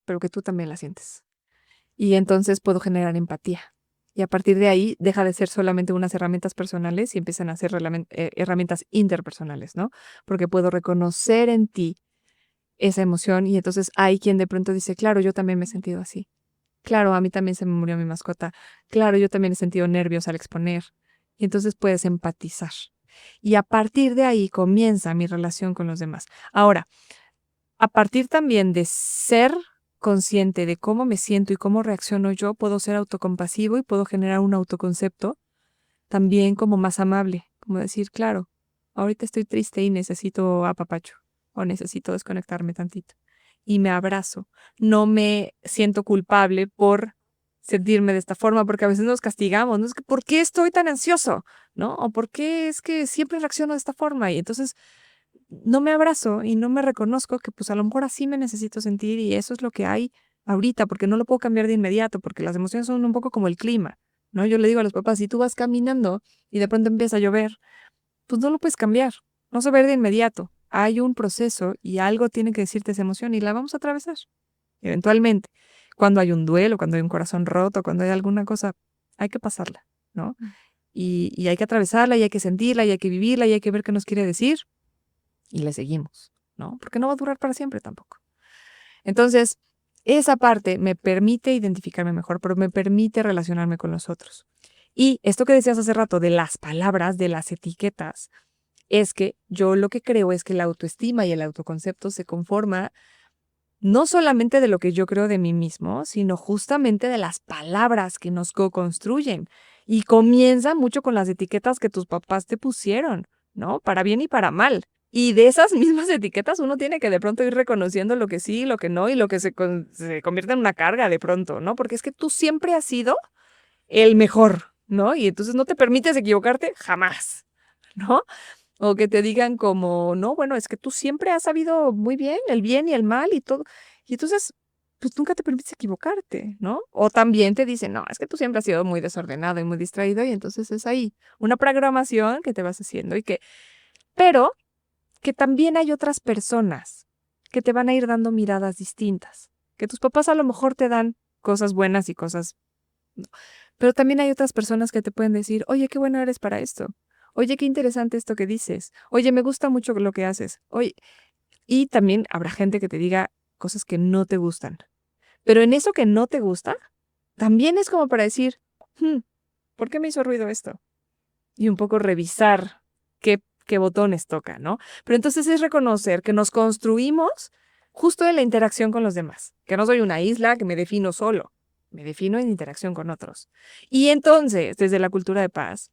pero que tú también las sientes. Y entonces puedo generar empatía. Y a partir de ahí deja de ser solamente unas herramientas personales y empiezan a ser herramientas interpersonales, ¿no? Porque puedo reconocer en ti esa emoción y entonces hay quien de pronto dice, claro, yo también me he sentido así. Claro, a mí también se me murió mi mascota. Claro, yo también he sentido nervios al exponer. Y entonces puedes empatizar. Y a partir de ahí comienza mi relación con los demás. Ahora, a partir también de ser consciente de cómo me siento y cómo reacciono yo, puedo ser autocompasivo y puedo generar un autoconcepto también como más amable, como decir, claro, ahorita estoy triste y necesito apapacho o necesito desconectarme tantito y me abrazo. No me siento culpable por sentirme de esta forma, porque a veces nos castigamos, ¿no? Es que, ¿por qué estoy tan ansioso? ¿No? O ¿por qué es que siempre reacciono de esta forma? Y entonces no me abrazo y no me reconozco que pues a lo mejor así me necesito sentir y eso es lo que hay ahorita, porque no lo puedo cambiar de inmediato, porque las emociones son un poco como el clima, ¿no? Yo le digo a los papás, si tú vas caminando y de pronto empieza a llover, pues no lo puedes cambiar, no se va a ver de inmediato. Hay un proceso y algo tiene que decirte esa emoción y la vamos a atravesar, eventualmente. Cuando hay un duelo, cuando hay un corazón roto, cuando hay alguna cosa, hay que pasarla, ¿no? Y hay que atravesarla y hay que sentirla y hay que vivirla y hay que ver qué nos quiere decir y le seguimos, ¿no? Porque no va a durar para siempre tampoco. Entonces, esa parte me permite identificarme mejor, pero me permite relacionarme con los otros. Y esto que decías hace rato de las palabras, de las etiquetas, es que yo lo que creo es que la autoestima y el autoconcepto se conforma no solamente de lo que yo creo de mí mismo, sino justamente de las palabras que nos co-construyen. Y comienza mucho con las etiquetas que tus papás te pusieron, ¿no? Para bien y para mal. Y de esas mismas etiquetas uno tiene que de pronto ir reconociendo lo que sí, lo que no y lo que se convierte en una carga de pronto, ¿no? Porque es que tú siempre has sido el mejor, ¿no? Y entonces no te permites equivocarte jamás, ¿no? O que te digan como, no, bueno, es que tú siempre has sabido muy bien el bien y el mal y todo. Y entonces, pues nunca te permites equivocarte, ¿no? O también te dicen, no, es que tú siempre has sido muy desordenado y muy distraído y entonces es ahí una programación que te vas haciendo pero que también hay otras personas que te van a ir dando miradas distintas, que tus papás a lo mejor te dan cosas buenas y cosas, no, pero también hay otras personas que te pueden decir, oye, qué bueno eres para esto. Oye, qué interesante esto que dices. Oye, me gusta mucho lo que haces. Oye, y también habrá gente que te diga cosas que no te gustan. Pero en eso que no te gusta, también es como para decir, ¿por qué me hizo ruido esto? Y un poco revisar qué botones toca, ¿no? Pero entonces es reconocer que nos construimos justo en la interacción con los demás, que no soy una isla, que me defino solo, me defino en interacción con otros. Y entonces, desde la cultura de paz,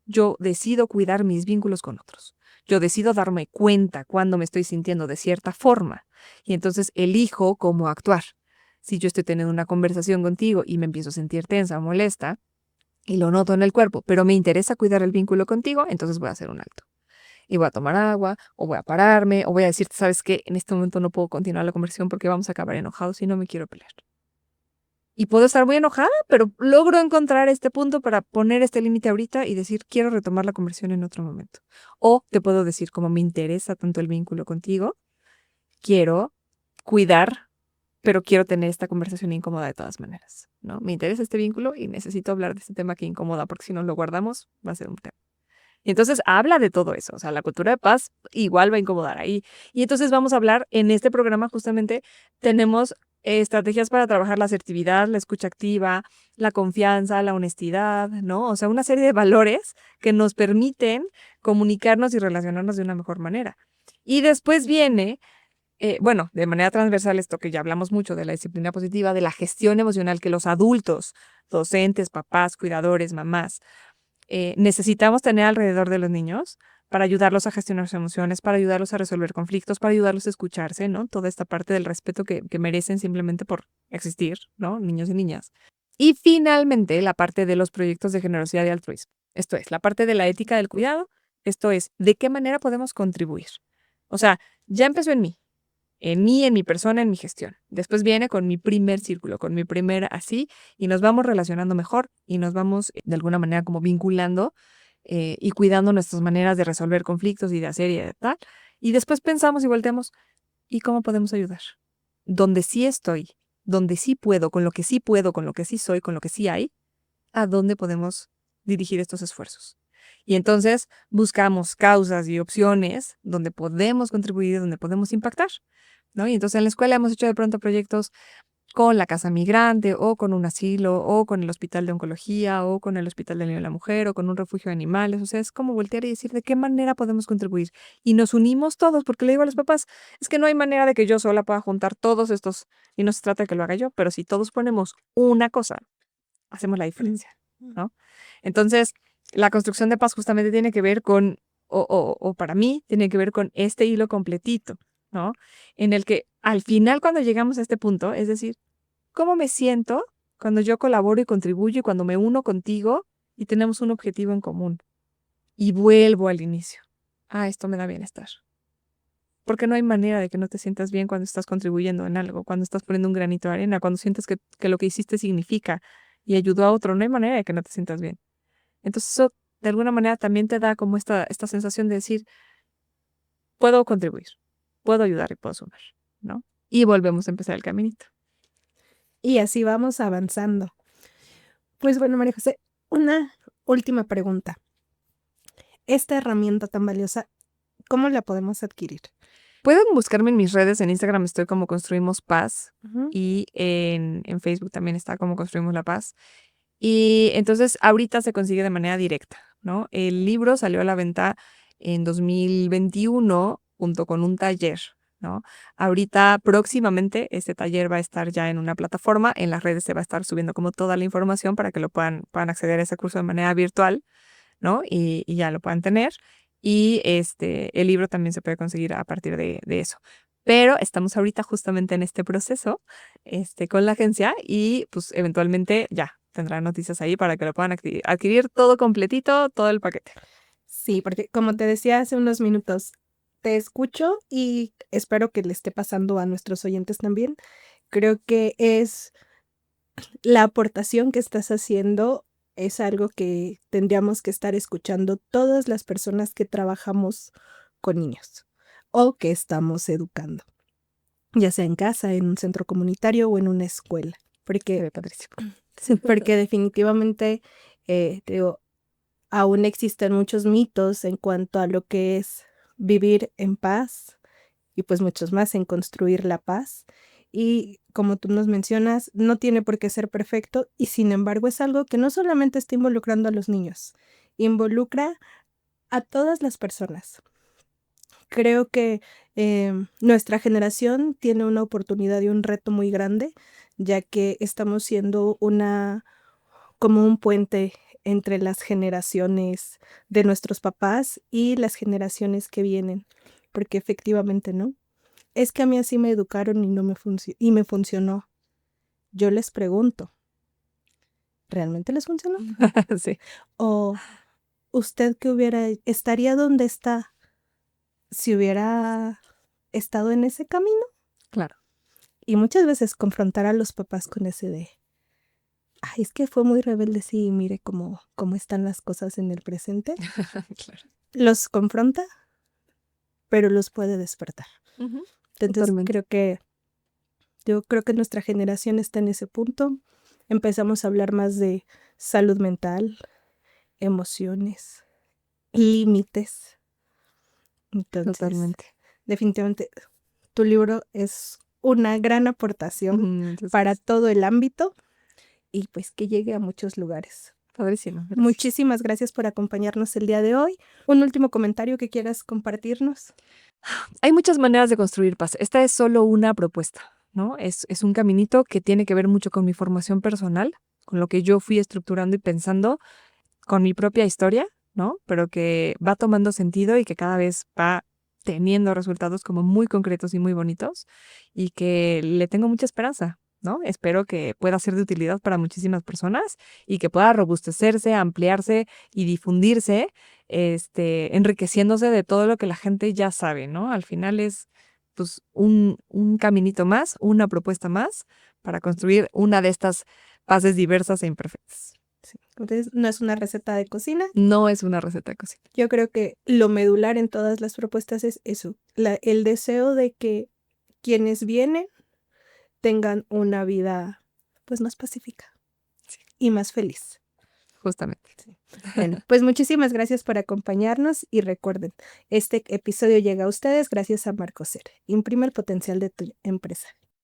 yo decido cuidar mis vínculos con otros. Yo decido darme cuenta cuando me estoy sintiendo de cierta forma y entonces elijo cómo actuar. Si yo estoy teniendo una conversación contigo y me empiezo a sentir tensa o molesta y lo noto en el cuerpo, pero me interesa cuidar el vínculo contigo, entonces voy a hacer un alto. Y voy a tomar agua, o voy a pararme, o voy a decirte, ¿sabes qué? En este momento no puedo continuar la conversación porque vamos a acabar enojados y no me quiero pelear. Y puedo estar muy enojada, pero logro encontrar este punto para poner este límite ahorita y decir, quiero retomar la conversación en otro momento. O te puedo decir, como me interesa tanto el vínculo contigo, quiero cuidar, pero quiero tener esta conversación incómoda de todas maneras, ¿no? Me interesa este vínculo y necesito hablar de este tema que incomoda, porque si no lo guardamos, va a ser un tema. Y entonces habla de todo eso, o sea, la cultura de paz igual va a incomodar ahí. Y entonces vamos a hablar en este programa justamente, tenemos estrategias para trabajar la asertividad, la escucha activa, la confianza, la honestidad, ¿no? O sea, una serie de valores que nos permiten comunicarnos y relacionarnos de una mejor manera. Y después viene, bueno, de manera transversal esto que ya hablamos mucho de la disciplina positiva, de la gestión emocional que los adultos, docentes, papás, cuidadores, mamás, necesitamos tener alrededor de los niños para ayudarlos a gestionar sus emociones, para ayudarlos a resolver conflictos, para ayudarlos a escucharse, ¿no? Toda esta parte del respeto que merecen simplemente por existir, ¿no? Niños y niñas. Y finalmente, la parte de los proyectos de generosidad y altruismo. Esto es, la parte de la ética del cuidado. Esto es, ¿de qué manera podemos contribuir? O sea, ya empezó en mí, en mi persona, en mi gestión. Después viene con mi primer círculo, con mi primer así, y nos vamos relacionando mejor y nos vamos de alguna manera como vinculando y cuidando nuestras maneras de resolver conflictos y de hacer y de tal. Y después pensamos y volteamos, ¿y cómo podemos ayudar? Donde sí estoy, donde sí puedo, con lo que sí puedo, con lo que sí soy, con lo que sí hay, ¿a dónde podemos dirigir estos esfuerzos? Y entonces buscamos causas y opciones donde podemos contribuir, donde podemos impactar, ¿no? Y entonces en la escuela hemos hecho de pronto proyectos con la Casa Migrante o con un asilo o con el Hospital de Oncología o con el Hospital del Niño y la Mujer o con un refugio de animales. O sea, es como voltear y decir de qué manera podemos contribuir. Y nos unimos todos, porque le digo a los papás, es que no hay manera de que yo sola pueda juntar todos estos, y no se trata de que lo haga yo, pero si todos ponemos una cosa, hacemos la diferencia, ¿no? Entonces, la construcción de paz justamente tiene que ver con, o para mí, tiene que ver con este hilo completito, ¿no? En el que al final cuando llegamos a este punto, es decir, ¿cómo me siento cuando yo colaboro y contribuyo y cuando me uno contigo y tenemos un objetivo en común? Y vuelvo al inicio. Esto me da bienestar. Porque no hay manera de que no te sientas bien cuando estás contribuyendo en algo, cuando estás poniendo un granito de arena, cuando sientes que lo que hiciste significa y ayudó a otro. No hay manera de que no te sientas bien. Entonces eso de alguna manera también te da como esta sensación de decir, puedo contribuir, puedo ayudar y puedo sumar, ¿no? Y volvemos a empezar el caminito. Y así vamos avanzando. Pues bueno, María José, una última pregunta. Esta herramienta tan valiosa, ¿cómo la podemos adquirir? Pueden buscarme en mis redes, en Instagram estoy como Construimos Paz Ujú. y en Facebook también está como Construimos la Paz. Y entonces ahorita se consigue de manera directa, ¿no? El libro salió a la venta en 2021 junto con un taller, ¿no? Ahorita, próximamente, este taller va a estar ya en una plataforma. En las redes se va a estar subiendo como toda la información para que lo puedan acceder a ese curso de manera virtual, ¿no? Y ya lo puedan tener. Y el libro también se puede conseguir a partir de eso. Pero estamos ahorita justamente en este proceso con la agencia y pues eventualmente ya tendrán noticias ahí para que lo puedan adquirir todo completito, todo el paquete. Sí, porque como te decía hace unos minutos, te escucho y espero que le esté pasando a nuestros oyentes también. Creo que es la aportación que estás haciendo es algo que tendríamos que estar escuchando todas las personas que trabajamos con niños o que estamos educando, ya sea en casa, en un centro comunitario o en una escuela, Se porque, ve padrísimo. porque definitivamente, te digo, aún existen muchos mitos en cuanto a lo que es vivir en paz y pues muchos más en construir la paz. Y como tú nos mencionas, no tiene por qué ser perfecto y sin embargo es algo que no solamente está involucrando a los niños, involucra a todas las personas. Creo que nuestra generación tiene una oportunidad y un reto muy grande, ya que estamos siendo como un puente entre las generaciones de nuestros papás y las generaciones que vienen, porque efectivamente, ¿no? Es que a mí así me educaron y no me funcionó. Yo les pregunto, ¿realmente les funcionó? Sí, ¿O usted estaría donde está si hubiera estado en ese camino? claro. Y muchas veces confrontar a los papás con ese de, ay, es que fue muy rebelde, sí, mire cómo están las cosas en el presente. Claro. Los confronta, pero los puede despertar. Ujú, Entonces totalmente. yo creo que nuestra generación está en ese punto. Empezamos a hablar más de salud mental, emociones, límites. Entonces, Totalmente. definitivamente, tu libro es una gran aportación Muchas para gracias. todo el ámbito y pues que llegue a muchos lugares. Padrísimo. Gracias. Muchísimas gracias por acompañarnos el día de hoy. Un último comentario que quieras compartirnos. Hay muchas maneras de construir paz. Esta es solo una propuesta, ¿no? Es un caminito que tiene que ver mucho con mi formación personal, con lo que yo fui estructurando y pensando, con mi propia historia, ¿no? Pero que va tomando sentido y que cada vez va teniendo resultados como muy concretos y muy bonitos y que le tengo mucha esperanza, ¿no? Espero que pueda ser de utilidad para muchísimas personas y que pueda robustecerse, ampliarse y difundirse, enriqueciéndose de todo lo que la gente ya sabe, ¿no? Al final es pues un caminito más, una propuesta más para construir una de estas paces diversas e imperfectas. Sí. Entonces, no es una receta de cocina. No es una receta de cocina. Yo creo que lo medular en todas las propuestas es eso, el deseo de que quienes vienen tengan una vida pues más pacífica Sí. y más feliz. Justamente. Bueno, pues muchísimas gracias por acompañarnos y recuerden, este episodio llega a ustedes gracias a Marcoser. Imprime el potencial de tu empresa.